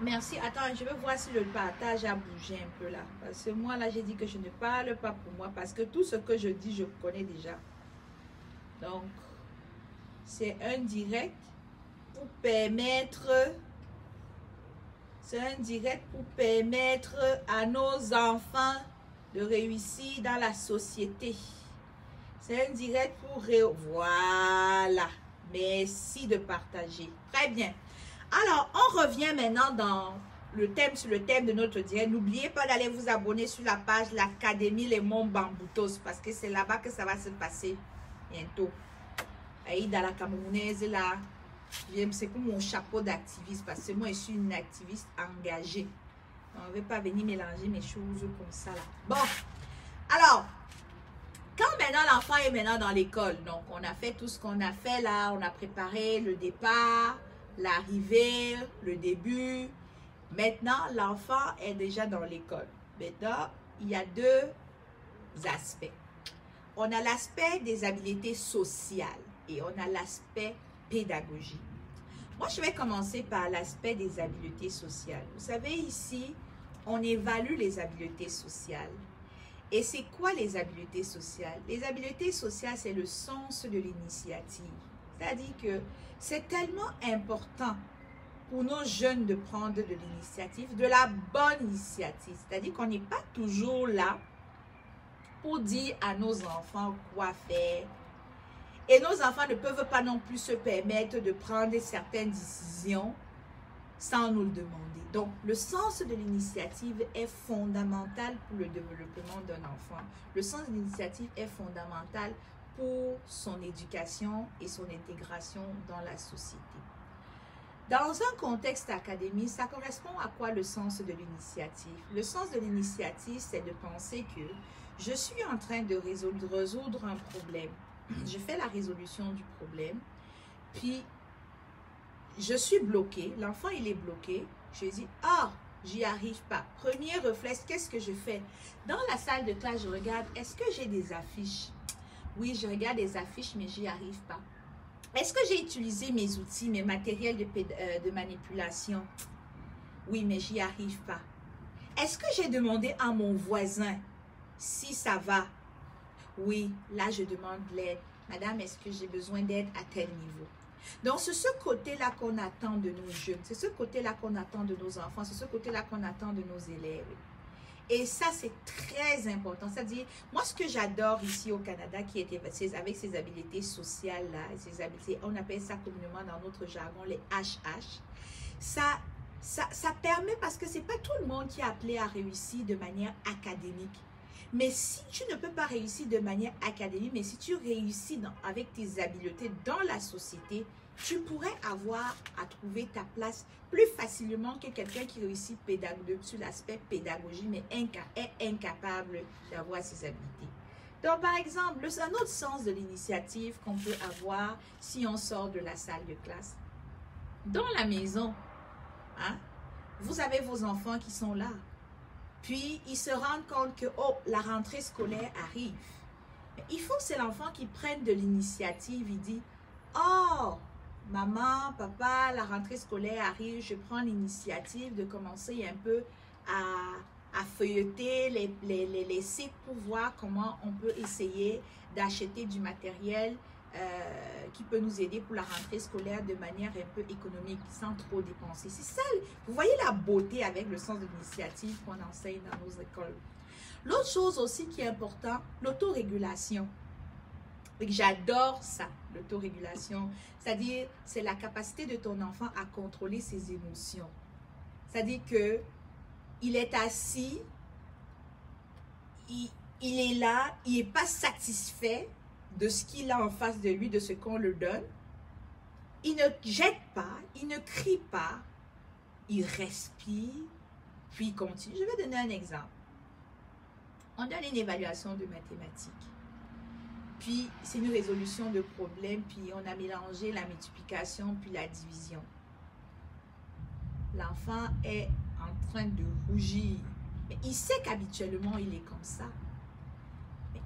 merci. Attends, je vais voir si le partage a bougé un peu là. Parce que moi, là, j'ai dit que je ne parle pas pour moi. Parce que tout ce que je dis, je connais déjà. Donc, c'est un direct pour permettre... C'est un direct pour permettre à nos enfants de réussir dans la société. C'est un direct pour... Voilà. Merci de partager. Très bien. Alors, on revient maintenant dans sur le thème de notre direct. N'oubliez pas d'aller vous abonner sur la page l'Académie Les Monts Bamboutos parce que c'est là-bas que ça va se passer bientôt. Aïda la Camerounaise là. C'est comme mon chapeau d'activiste parce que moi je suis une activiste engagée. On ne veut pas venir mélanger mes choses comme ça là. Bon, alors, quand maintenant l'enfant est maintenant dans l'école, donc on a fait tout ce qu'on a fait là, on a préparé le départ, l'arrivée, le début. Maintenant, l'enfant est déjà dans l'école. Maintenant, il y a deux aspects. On a l'aspect des habiletés sociales et on a l'aspect pédagogique. Moi, je vais commencer par l'aspect des habiletés sociales. Vous savez, ici, on évalue les habiletés sociales. Et c'est quoi les habiletés sociales? Les habiletés sociales, c'est le sens de l'initiative. C'est-à-dire que c'est tellement important pour nos jeunes de prendre de l'initiative, de la bonne initiative. C'est-à-dire qu'on n'est pas toujours là pour dire à nos enfants quoi faire. Et nos enfants ne peuvent pas non plus se permettre de prendre certaines décisions sans nous le demander. Donc, le sens de l'initiative est fondamental pour le développement d'un enfant. Le sens de l'initiative est fondamental pour son éducation et son intégration dans la société. Dans un contexte académique, ça correspond à quoi le sens de l'initiative? Le sens de l'initiative, c'est de penser que je suis en train de résoudre un problème. Je fais la résolution du problème, puis je suis bloqué, l'enfant il est bloqué, je dis « Ah, j'y arrive pas ». Premier réflexe, qu'est-ce que je fais? Dans la salle de classe, je regarde, est-ce que j'ai des affiches? Oui, je regarde des affiches, mais j'y arrive pas. Est-ce que j'ai utilisé mes outils, mes matériels de manipulation? Oui, mais j'y arrive pas. Est-ce que j'ai demandé à mon voisin si ça va? Oui, là je demande l'aide. Madame, est-ce que j'ai besoin d'aide à tel niveau? Donc, c'est ce côté-là qu'on attend de nos jeunes, c'est ce côté-là qu'on attend de nos enfants, c'est ce côté-là qu'on attend de nos élèves. Et ça, c'est très important. C'est-à-dire, moi, ce que j'adore ici au Canada, qui était avec ces habiletés sociales-là, ces habiletés, on appelle ça communément dans notre jargon les HH, ça permet, parce que c'est pas tout le monde qui est appelé à réussir de manière académique. Mais si tu ne peux pas réussir de manière académique, mais si tu réussis avec tes habiletés dans la société, tu pourrais avoir à trouver ta place plus facilement que quelqu'un qui réussit sur l'aspect pédagogie, mais est incapable d'avoir ses habiletés. Donc, par exemple, un autre sens de l'initiative qu'on peut avoir si on sort de la salle de classe. Dans la maison, hein, vous avez vos enfants qui sont là. Puis, ils se rendent compte que, oh, la rentrée scolaire arrive. Mais il faut que c'est l'enfant qui prenne de l'initiative. Il dit, oh, maman, papa, la rentrée scolaire arrive. Je prends l'initiative de commencer un peu à feuilleter les sites pour voir comment on peut essayer d'acheter du matériel qui peut nous aider pour la rentrée scolaire de manière un peu économique, sans trop dépenser. C'est ça, vous voyez la beauté avec le sens de l'initiative qu'on enseigne dans nos écoles. L'autre chose aussi qui est importante, l'autorégulation. J'adore ça, l'autorégulation. C'est-à-dire, c'est la capacité de ton enfant à contrôler ses émotions. C'est-à-dire que il est assis, il est là, il n'est pas satisfait de ce qu'il a en face de lui, de ce qu'on le donne. Il ne jette pas, il ne crie pas, il respire, puis il continue. Je vais donner un exemple. On donne une évaluation de mathématiques. Puis, c'est une résolution de problème, puis on a mélangé la multiplication puis la division. L'enfant est en train de rougir. Mais il sait qu'habituellement, il est comme ça.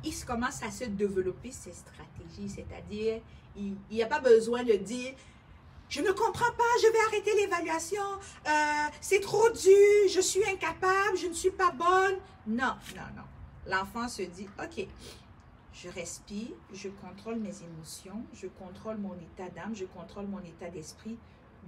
Il commence à se développer ses stratégies, c'est-à-dire, il n'y a pas besoin de dire « Je ne comprends pas, je vais arrêter l'évaluation, c'est trop dur, je suis incapable, je ne suis pas bonne. » Non, non, non. L'enfant se dit « Ok, je respire, je contrôle mes émotions, je contrôle mon état d'âme, je contrôle mon état d'esprit.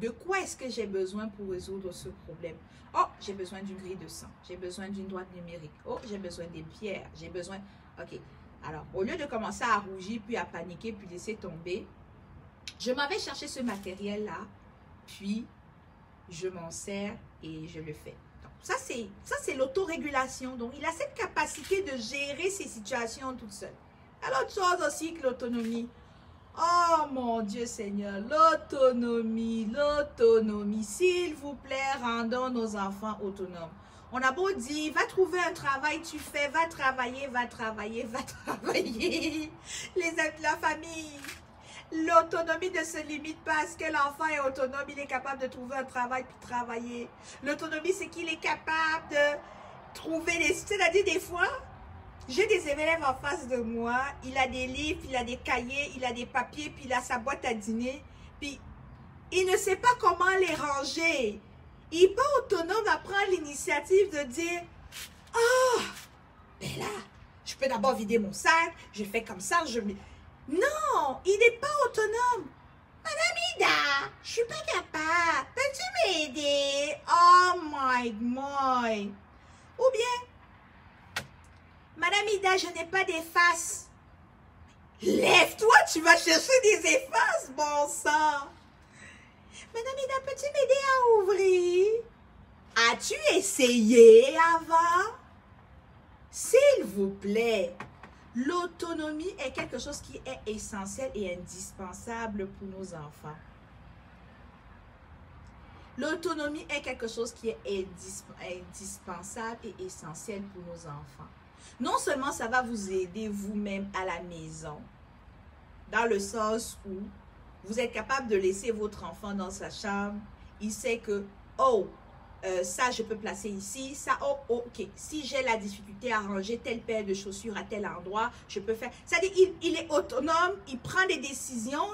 De quoi est-ce que j'ai besoin pour résoudre ce problème? Oh, j'ai besoin d'une grille de sang, j'ai besoin d'une droite numérique, oh, j'ai besoin des pierres, j'ai besoin... » Ok, alors au lieu de commencer à rougir, puis à paniquer, puis laisser tomber, je m'en vais chercher ce matériel-là, puis je m'en sers et je le fais. Donc, ça, c'est l'autorégulation. Donc, il a cette capacité de gérer ses situations toute seule. L'autre chose aussi que l'autonomie. Oh mon Dieu Seigneur, l'autonomie, l'autonomie. S'il vous plaît, rendons nos enfants autonomes. On a beau dire, va trouver un travail, tu fais, va travailler, va travailler, va travailler. La famille, l'autonomie ne se limite pas à ce que l'enfant est autonome, il est capable de trouver un travail puis travailler. L'autonomie, c'est qu'il est capable de trouver des... C'est-à-dire des fois, j'ai des élèves en face de moi, il a des livres, il a des cahiers, il a des papiers, puis il a sa boîte à dîner, puis il ne sait pas comment les ranger. Il n'est pas autonome à prendre l'initiative de dire « Ah, ben là, je peux d'abord vider mon sac, je fais comme ça, je mets... » Non, il n'est pas autonome. « Madame Ida, je ne suis pas capable, peux-tu m'aider? Oh my God. » Ou bien « Madame Ida, je n'ai pas d'efface. » Lève-toi, tu vas chercher des effaces, bon sang. Madame Ida, peux-tu m'aider à ouvrir? As-tu essayé avant? S'il vous plaît, l'autonomie est quelque chose qui est essentiel et indispensable pour nos enfants. L'autonomie est quelque chose qui est indispensable et essentiel pour nos enfants. Non seulement ça va vous aider vous-même à la maison, dans le sens où vous êtes capable de laisser votre enfant dans sa chambre, il sait que, oh, ça je peux placer ici, ça, oh, ok, si j'ai la difficulté à ranger telle paire de chaussures à tel endroit, je peux faire, c'est-à-dire il est autonome, il prend des décisions,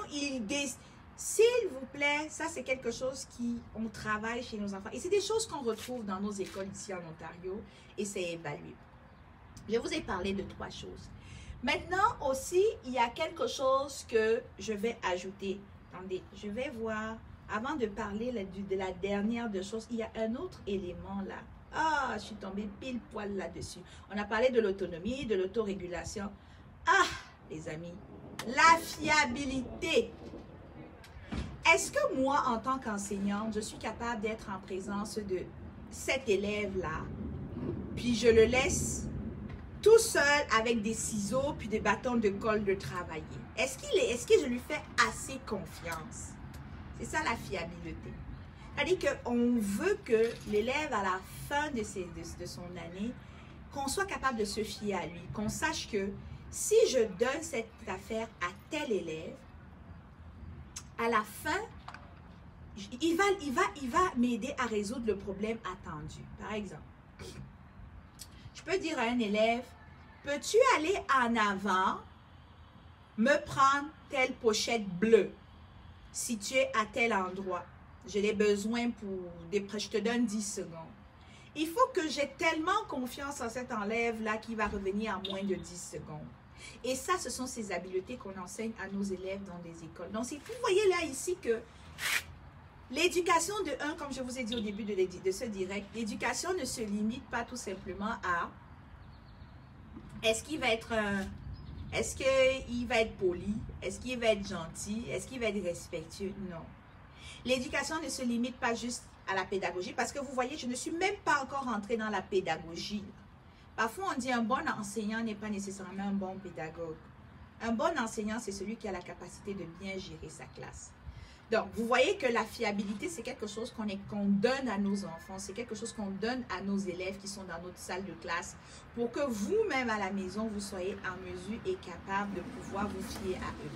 s'il vous plaît, ça c'est quelque chose qu'on travaille chez nos enfants et c'est des choses qu'on retrouve dans nos écoles ici en Ontario et c'est évalué. Je vous ai parlé de 3 choses. Maintenant aussi, il y a quelque chose que je vais ajouter. Attendez, je vais voir. Avant de parler de la dernière des choses, il y a un autre élément là. Ah, je suis tombée pile poil là-dessus. On a parlé de l'autonomie, de l'autorégulation. Ah, les amis, la fiabilité. Est-ce que moi, en tant qu'enseignante, je suis capable d'être en présence de cet élève-là, puis je le laisse tout seul avec des ciseaux puis des bâtons de colle de travailler? Est-ce que je lui fais assez confiance? C'est ça la fiabilité. C'est-à-dire qu'on veut que l'élève, à la fin de son année, qu'on soit capable de se fier à lui, qu'on sache que si je donne cette affaire à tel élève, à la fin, il va m'aider à résoudre le problème attendu. Par exemple, je peux dire à un élève, peux-tu aller en avant, me prendre telle pochette bleue, située à tel endroit? Je l'ai besoin je te donne 10 secondes. Il faut que j'ai tellement confiance en cet élève-là qui va revenir en moins de 10 secondes. Et ça, ce sont ces habiletés qu'on enseigne à nos élèves dans des écoles. Donc, vous voyez là ici que l'éducation de 1, comme je vous ai dit au début de ce direct, l'éducation ne se limite pas tout simplement à est-ce qu'il va être poli? Est-ce qu'il va être gentil? Est-ce qu'il va être respectueux? Non. L'éducation ne se limite pas juste à la pédagogie parce que vous voyez, je ne suis même pas encore entrée dans la pédagogie. Parfois, on dit un bon enseignant n'est pas nécessairement un bon pédagogue. Un bon enseignant, c'est celui qui a la capacité de bien gérer sa classe. Donc, vous voyez que la fiabilité, c'est quelque chose qu'on donne à nos enfants. C'est quelque chose qu'on donne à nos élèves qui sont dans notre salle de classe pour que vous-même à la maison, vous soyez en mesure et capable de pouvoir vous fier à eux.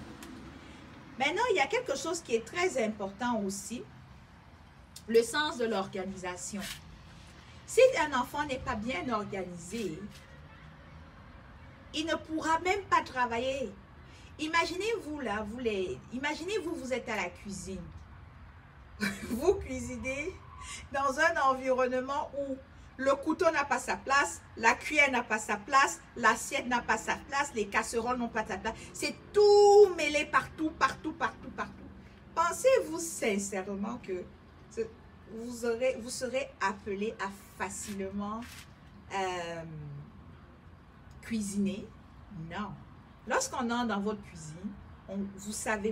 Maintenant, il y a quelque chose qui est très important aussi, le sens de l'organisation. Si un enfant n'est pas bien organisé, il ne pourra même pas travailler. Imaginez-vous là, vous êtes à la cuisine. Vous cuisinez dans un environnement où le couteau n'a pas sa place, la cuillère n'a pas sa place, l'assiette n'a pas sa place, les casseroles n'ont pas sa place. C'est tout mêlé partout, partout, partout, partout. Pensez-vous sincèrement que vous serez appelé à facilement cuisiner? Non. Lorsqu'on entre dans votre cuisine,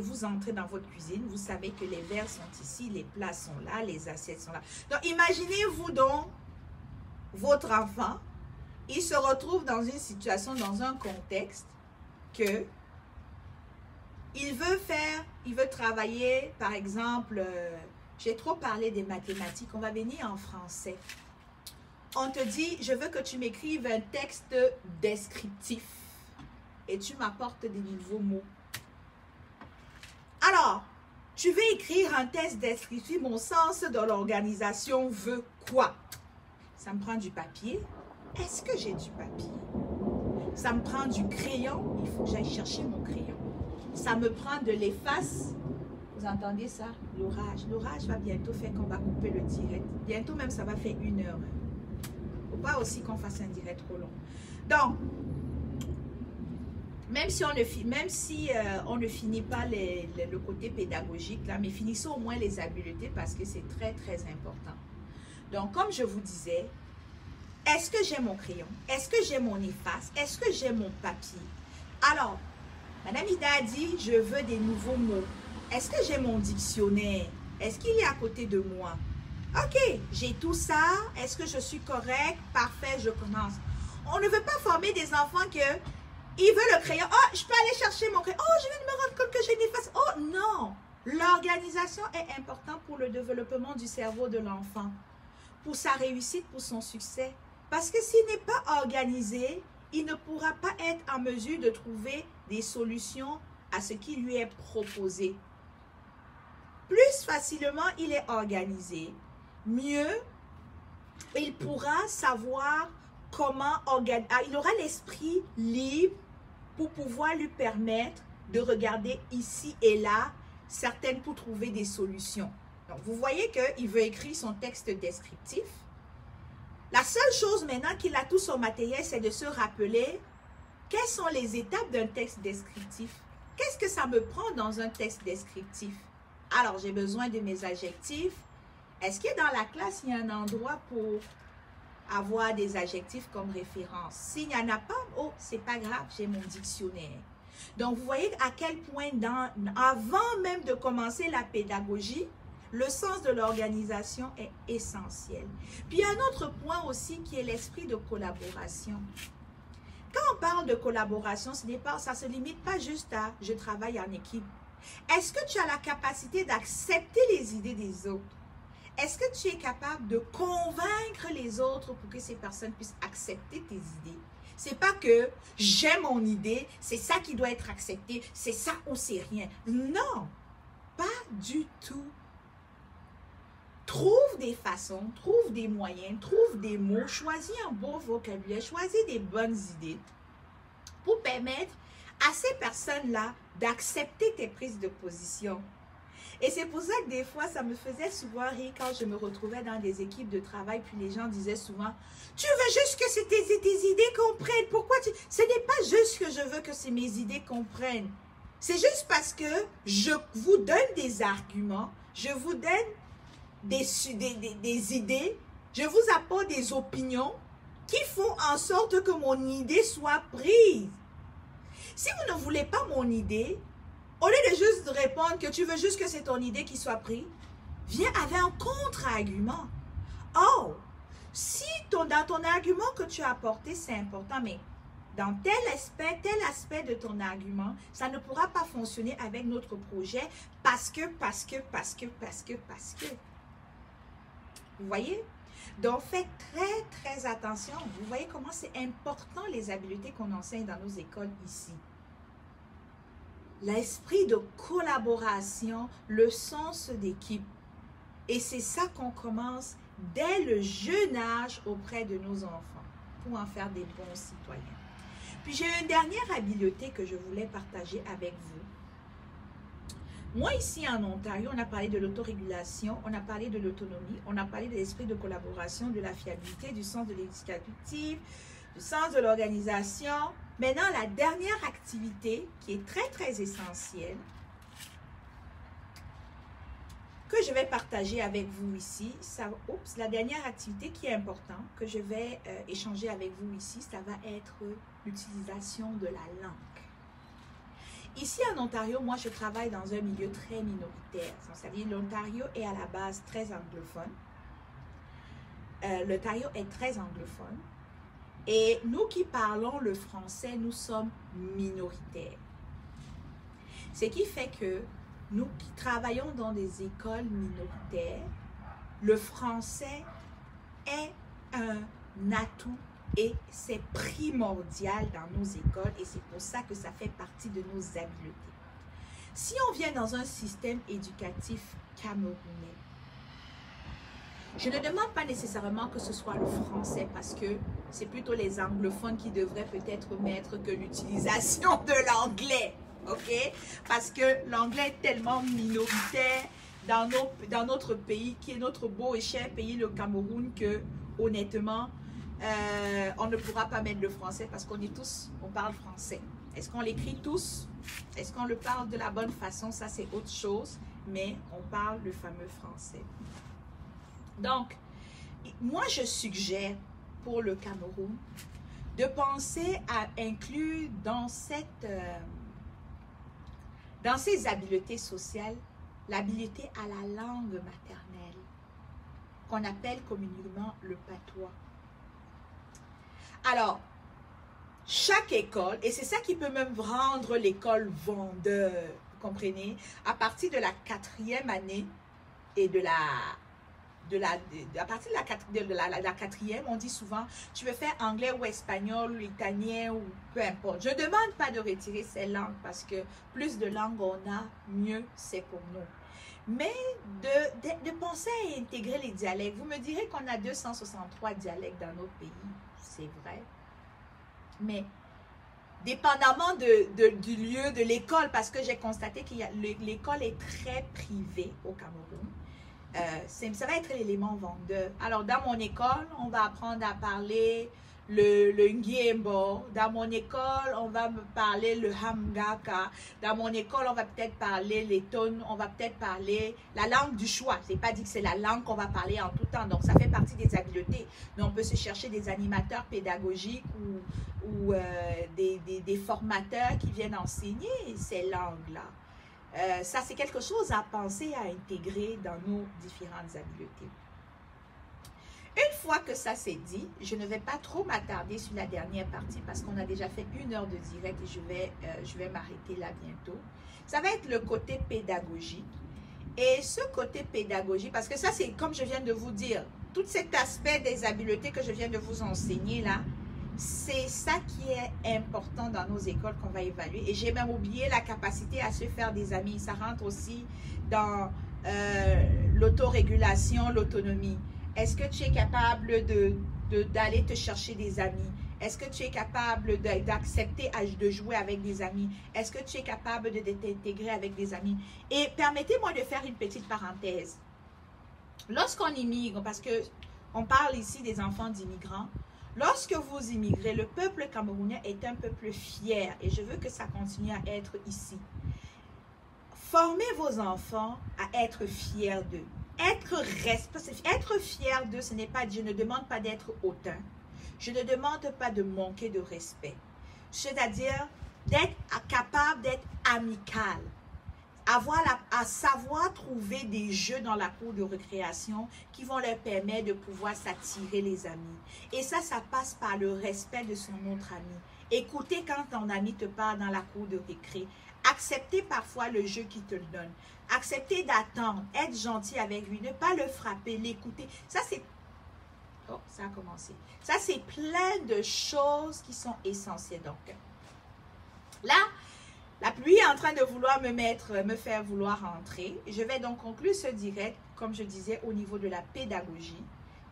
vous entrez dans votre cuisine, vous savez que les verres sont ici, les plats sont là, les assiettes sont là. Donc, imaginez-vous donc votre enfant, il se retrouve dans une situation, dans un contexte que il veut travailler, par exemple, j'ai trop parlé des mathématiques, on va venir en français. On te dit, je veux que tu m'écrives un texte descriptif et tu m'apportes des nouveaux mots. Alors, tu veux écrire un texte descriptif, mon sens de l'organisation veut quoi? Ça me prend du papier. Est-ce que j'ai du papier? Ça me prend du crayon. Il faut que j'aille chercher mon crayon. Ça me prend de l'efface. Vous entendez ça? L'orage. L'orage va bientôt faire qu'on va couper le direct. Bientôt même, ça va faire 1 heure. Il ne faut pas aussi qu'on fasse un direct trop long. Donc, même si on ne finit pas le côté pédagogique, là, mais finissons au moins les habiletés parce que c'est très, très important. Donc, comme je vous disais, est-ce que j'ai mon crayon? Est-ce que j'ai mon efface? Est-ce que j'ai mon papier? Alors, Madame Ida a dit, je veux des nouveaux mots. Est-ce que j'ai mon dictionnaire? Est-ce qu'il est à côté de moi? Ok, j'ai tout ça. Est-ce que je suis correct? Parfait, je commence. On ne veut pas former des enfants que ils veulent le crayon. Oh, je peux aller chercher mon crayon. Oh, je viens de me rendre compte que j'ai une efface. Oh, non. L'organisation est importante pour le développement du cerveau de l'enfant, pour sa réussite, pour son succès. Parce que s'il n'est pas organisé, il ne pourra pas être en mesure de trouver des solutions à ce qui lui est proposé. Plus facilement il est organisé, mieux il pourra savoir comment organiser. Il aura l'esprit libre pour pouvoir lui permettre de regarder ici et là, certaines pour trouver des solutions. Donc, vous voyez qu'il veut écrire son texte descriptif. La seule chose maintenant qu'il a tout son matériel, c'est de se rappeler quelles sont les étapes d'un texte descriptif. Qu'est-ce que ça me prend dans un texte descriptif? Alors, j'ai besoin de mes adjectifs. Est-ce que dans la classe, il y a un endroit pour avoir des adjectifs comme référence? S'il n'y en a pas, oh, c'est pas grave, j'ai mon dictionnaire. Donc, vous voyez à quel point, avant même de commencer la pédagogie, le sens de l'organisation est essentiel. Puis, il y a un autre point aussi qui est l'esprit de collaboration. Quand on parle de collaboration, ça ne se limite pas juste à « je travaille en équipe ». Est-ce que tu as la capacité d'accepter les idées des autres? Est-ce que tu es capable de convaincre les autres pour que ces personnes puissent accepter tes idées? C'est pas que j'ai mon idée, c'est ça qui doit être accepté, c'est ça ou c'est rien. Non, pas du tout. Trouve des façons, trouve des moyens, trouve des mots, choisis un bon vocabulaire, choisis des bonnes idées pour permettre à ces personnes-là d'accepter tes prises de position. Et c'est pour ça que des fois, ça me faisait souvent rire quand je me retrouvais dans des équipes de travail, puis les gens disaient souvent, « Tu veux juste que tes idées comprennent. Pourquoi tu... » Ce n'est pas juste que je veux que mes idées comprennent. C'est juste parce que je vous donne des arguments, je vous donne des idées, je vous apporte des opinions qui font en sorte que mon idée soit prise. Si vous ne voulez pas mon idée, au lieu de juste répondre que tu veux juste que c'est ton idée qui soit prise, viens avec un contre-argument. Oh, si dans ton argument que tu as apporté, c'est important, mais dans tel aspect de ton argument, ça ne pourra pas fonctionner avec notre projet parce que. Vous voyez? Donc, faites très, très attention. Vous voyez comment c'est important les habiletés qu'on enseigne dans nos écoles ici. L'esprit de collaboration, le sens d'équipe. Et c'est ça qu'on commence dès le jeune âge auprès de nos enfants pour en faire des bons citoyens. Puis j'ai une dernière habileté que je voulais partager avec vous. Moi, ici en Ontario, on a parlé de l'autorégulation, on a parlé de l'autonomie, on a parlé de l'esprit de collaboration, de la fiabilité, du sens de l'éducatif, du sens de l'organisation. Maintenant, la dernière activité qui est très, très essentielle, que je vais partager avec vous ici, la dernière activité qui est importante, que je vais échanger avec vous ici, ça va être l'utilisation de la langue. Ici en Ontario, moi je travaille dans un milieu très minoritaire, c'est-à-dire l'Ontario est à la base très anglophone. L'Ontario est très anglophone. Et nous qui parlons le français, nous sommes minoritaires. Ce qui fait que nous qui travaillons dans des écoles minoritaires, le français est un atout et c'est primordial dans nos écoles et c'est pour ça que ça fait partie de nos habiletés. Si on vient dans un système éducatif camerounais, je ne demande pas nécessairement que ce soit le français parce que c'est plutôt les anglophones qui devraient peut-être mettre que l'utilisation de l'anglais, ok? Parce que l'anglais est tellement minoritaire dans notre pays, qui est notre beau et cher pays, le Cameroun, que honnêtement, on ne pourra pas mettre le français parce qu'on parle français. Est-ce qu'on l'écrit tous? Est-ce qu'on le parle de la bonne façon? Ça, c'est autre chose, mais on parle le fameux français. Donc, moi, je suggère pour le Cameroun de penser à inclure dans ces habiletés sociales l'habileté à la langue maternelle, qu'on appelle communément le patois. Alors, chaque école, et c'est ça qui peut même rendre l'école vendeur, vous comprenez, à partir de la 4e année et à partir de la 4e, on dit souvent, tu veux faire anglais ou espagnol ou italien ou peu importe. Je ne demande pas de retirer ces langues parce que plus de langues on a, mieux c'est pour nous. Mais de penser à intégrer les dialectes. Vous me direz qu'on a 263 dialectes dans notre pays, c'est vrai. Mais dépendamment du lieu, de l'école, parce que j'ai constaté que l'école est très privée au Cameroun. Ça va être l'élément vendeur. Alors, dans mon école, on va apprendre à parler le Ngiembo. Dans mon école, on va me parler le Hamgaka. Dans mon école, on va peut-être parler les tonnes. On va peut-être parler la langue du choix. C'est pas dit que c'est la langue qu'on va parler en tout temps. Donc, ça fait partie des habiletés. Mais on peut se chercher des animateurs pédagogiques ou des formateurs qui viennent enseigner ces langues-là. Ça, c'est quelque chose à penser, à intégrer dans nos différentes habiletés. Une fois que ça c'est dit, je ne vais pas trop m'attarder sur la dernière partie parce qu'on a déjà fait 1 heure de direct et je vais m'arrêter là bientôt. Ça va être le côté pédagogique. Et ce côté pédagogique, parce que ça c'est comme je viens de vous dire, tout cet aspect des habiletés que je viens de vous enseigner là, c'est ça qui est important dans nos écoles qu'on va évaluer. Et j'ai même oublié la capacité à se faire des amis. Ça rentre aussi dans l'autorégulation, l'autonomie. Est-ce que tu es capable d'aller te chercher des amis? Est-ce que tu es capable d'accepter de jouer avec des amis? Est-ce que tu es capable de t'intégrer avec des amis? Et permettez-moi de faire une petite parenthèse. Lorsqu'on immigre, parce qu'on parle ici des enfants d'immigrants, lorsque vous immigrez, le peuple camerounais est un peuple fier et je veux que ça continue à être ici. Formez vos enfants à être fiers d'eux. Être fier d'eux, ce n'est pas, je ne demande pas d'être hautain. Je ne demande pas de manquer de respect. C'est-à-dire d'être capable d'être amical. À savoir trouver des jeux dans la cour de récréation qui vont leur permettre de pouvoir s'attirer les amis. Et ça passe par le respect de son autre ami. Écoutez quand ton ami te parle dans la cour de récré. Acceptez parfois le jeu qu'il te donne. Acceptez d'attendre, être gentil avec lui, ne pas le frapper, l'écouter. Ça, c'est... Oh, ça a commencé. Ça, c'est plein de choses qui sont essentielles. Donc, là, la pluie est en train de vouloir me faire vouloir rentrer. Je vais donc conclure ce direct, comme je disais, au niveau de la pédagogie.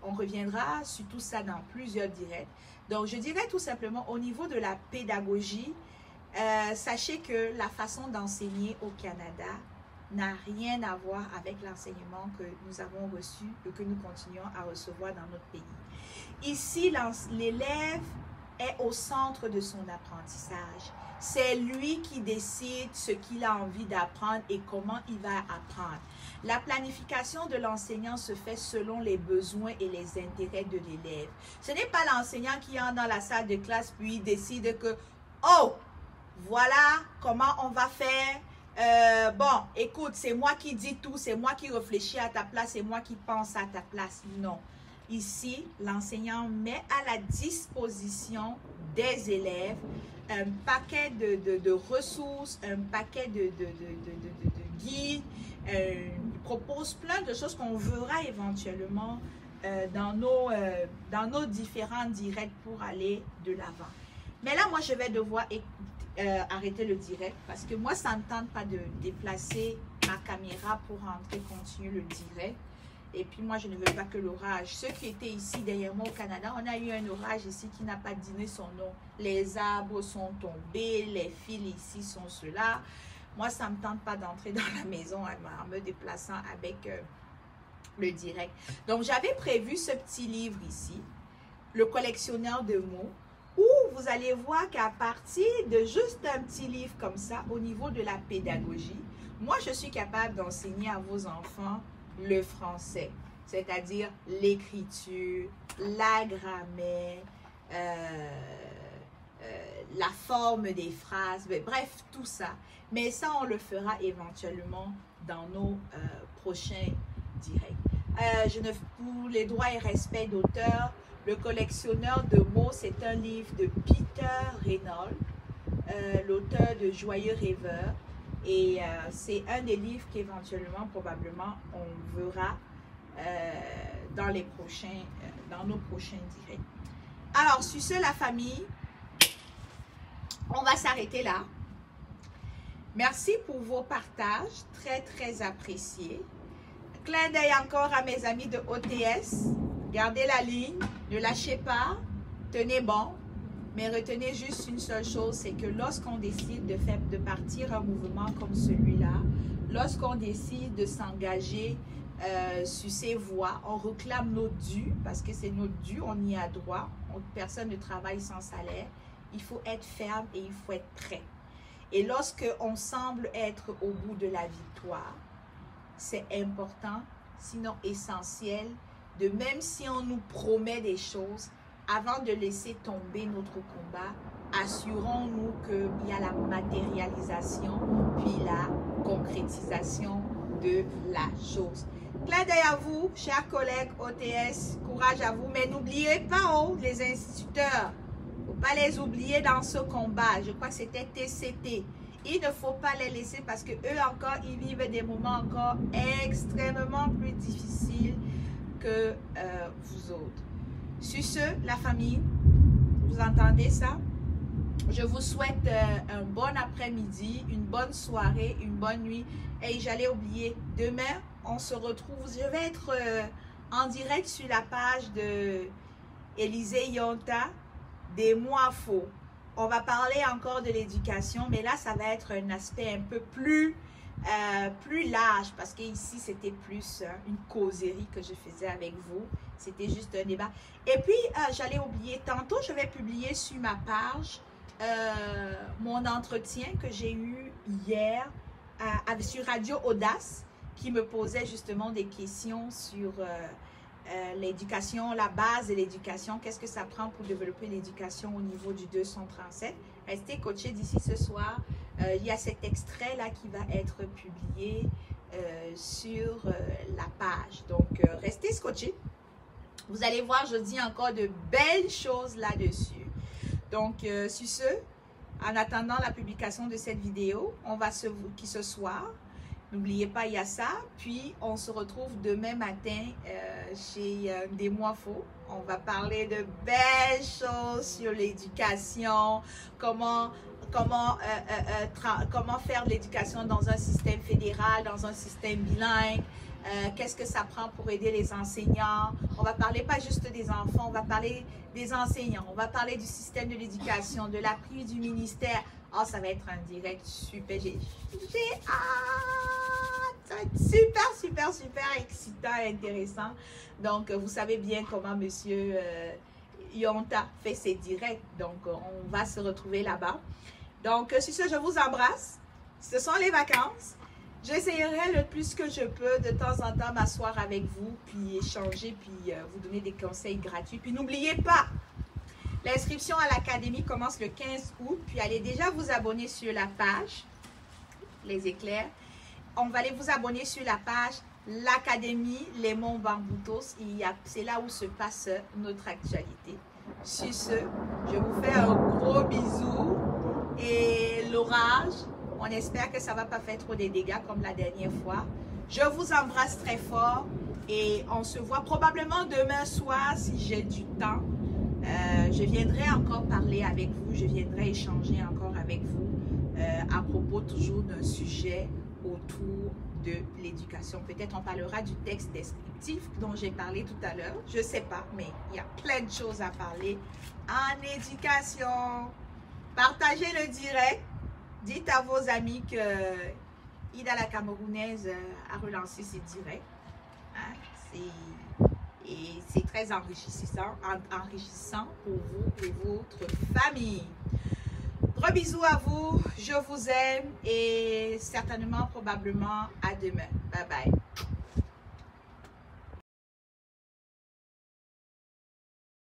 On reviendra sur tout ça dans plusieurs directs. Donc, je dirais tout simplement, au niveau de la pédagogie, sachez que la façon d'enseigner au Canada n'a rien à voir avec l'enseignement que nous avons reçu et que nous continuons à recevoir dans notre pays. Ici, l'élève est au centre de son apprentissage. C'est lui qui décide ce qu'il a envie d'apprendre et comment il va apprendre. La planification de l'enseignant se fait selon les besoins et les intérêts de l'élève. Ce n'est pas l'enseignant qui entre dans la salle de classe puis décide que « Oh, voilà comment on va faire. Bon, écoute, c'est moi qui dis tout, c'est moi qui réfléchis à ta place, c'est moi qui pense à ta place. » Non. Ici, l'enseignant met à la disposition des élèves un paquet de ressources, un paquet de guides. Il propose plein de choses qu'on verra éventuellement dans nos différents directs pour aller de l'avant. Mais là, moi, je vais devoir arrêter le direct parce que moi, ça ne me tente pas de déplacer ma caméra pour rentrer, continuer le direct. Et puis moi, je ne veux pas que l'orage, ceux qui étaient ici derrière moi au Canada, on a eu un orage ici qui n'a pas donné son nom. Les arbres sont tombés, les fils ici sont ceux-là. Moi, ça ne me tente pas d'entrer dans la maison en me déplaçant avec le direct. Donc, j'avais prévu ce petit livre ici, le collectionneur de mots, où vous allez voir qu'à partir de juste un petit livre comme ça, au niveau de la pédagogie, moi, je suis capable d'enseigner à vos enfants le français, c'est-à-dire l'écriture, la grammaire, la forme des phrases, mais bref, tout ça. Mais ça, on le fera éventuellement dans nos prochains directs. Pour les droits et respect d'auteur, Le collectionneur de mots, c'est un livre de Peter Reynolds, l'auteur de Joyeux rêveur. Et c'est un des livres qu'éventuellement, probablement, on verra dans nos prochains directs. Alors, sur ce, la famille, on va s'arrêter là. Merci pour vos partages, très, très appréciés. Clin d'œil encore à mes amis de OTS. Gardez la ligne, ne lâchez pas, tenez bon. Mais retenez juste une seule chose, c'est que lorsqu'on décide de partir un mouvement comme celui-là, lorsqu'on décide de s'engager sur ces voies, on réclame notre dû, parce que c'est notre dû, on y a droit. Personne ne travaille sans salaire. Il faut être ferme et il faut être prêt. Et lorsque on semble être au bout de la victoire, c'est important, sinon essentiel, de même si on nous promet des choses, avant de laisser tomber notre combat, assurons-nous qu'il y a la matérialisation, puis la concrétisation de la chose. Clin d'œil à vous, chers collègues OTS, courage à vous, mais n'oubliez pas, les instituteurs, il ne faut pas les oublier dans ce combat. Je crois que c'était TCT. Il ne faut pas les laisser parce que eux encore, ils vivent des moments encore extrêmement plus difficiles que vous autres. Sur ce, la famille, vous entendez ça? Je vous souhaite un bon après-midi, une bonne soirée, une bonne nuit. Et j'allais oublier, demain, on se retrouve. Je vais être en direct sur la page de Élisée Yonta, des mois faux. On va parler encore de l'éducation, mais là, ça va être un aspect un peu plus large, parce qu'ici, c'était plus une causerie que je faisais avec vous. C'était juste un débat. Et puis, j'allais oublier, tantôt, je vais publier sur ma page mon entretien que j'ai eu hier sur Radio Audace, qui me posait justement des questions sur l'éducation, la base de l'éducation. Qu'est-ce que ça prend pour développer l'éducation au niveau du 237? Restez coachés d'ici ce soir. Il y a cet extrait-là qui va être publié sur la page. Donc, restez scotchés. Vous allez voir, je dis encore de belles choses là-dessus. Donc, sur ce, en attendant la publication de cette vidéo, on va ce soir. N'oubliez pas, il y a ça. Puis, on se retrouve demain matin chez Des Mois Faux. On va parler de belles choses sur l'éducation, comment faire de l'éducation dans un système fédéral, dans un système bilingue. Qu'est-ce que ça prend pour aider les enseignants? On va parler pas juste des enfants, on va parler des enseignants. On va parler du système de l'éducation, de l'appui du ministère. Oh, ça va être un direct super. J'ai hâte! Ça va être super excitant et intéressant. Donc, vous savez bien comment Monsieur Yonta fait ses directs. Donc, on va se retrouver là-bas. Donc, sur ce, je vous embrasse. Ce sont les vacances. J'essayerai le plus que je peux de temps en temps m'asseoir avec vous, puis échanger, puis vous donner des conseils gratuits. Puis n'oubliez pas, l'inscription à l'académie commence le 15 août, puis allez déjà vous abonner sur la page, les éclairs. On va aller vous abonner sur la page l'Académie Les Monts Bamboutos. C'est là où se passe notre actualité. Sur ce, je vous fais un gros bisou et l'orage. On espère que ça ne va pas faire trop de dégâts comme la dernière fois. Je vous embrasse très fort et on se voit probablement demain soir si j'ai du temps. Je viendrai encore parler avec vous, je viendrai échanger encore avec vous à propos toujours d'un sujet autour de l'éducation. Peut-être on parlera du texte descriptif dont j'ai parlé tout à l'heure. Je ne sais pas, mais il y a plein de choses à parler en éducation. Partagez le direct. Dites à vos amis que Ida la Camerounaise a relancé ses directs. Hein? Et c'est très enrichissant pour vous et votre famille. Gros bisous à vous. Je vous aime et certainement, probablement, à demain. Bye bye.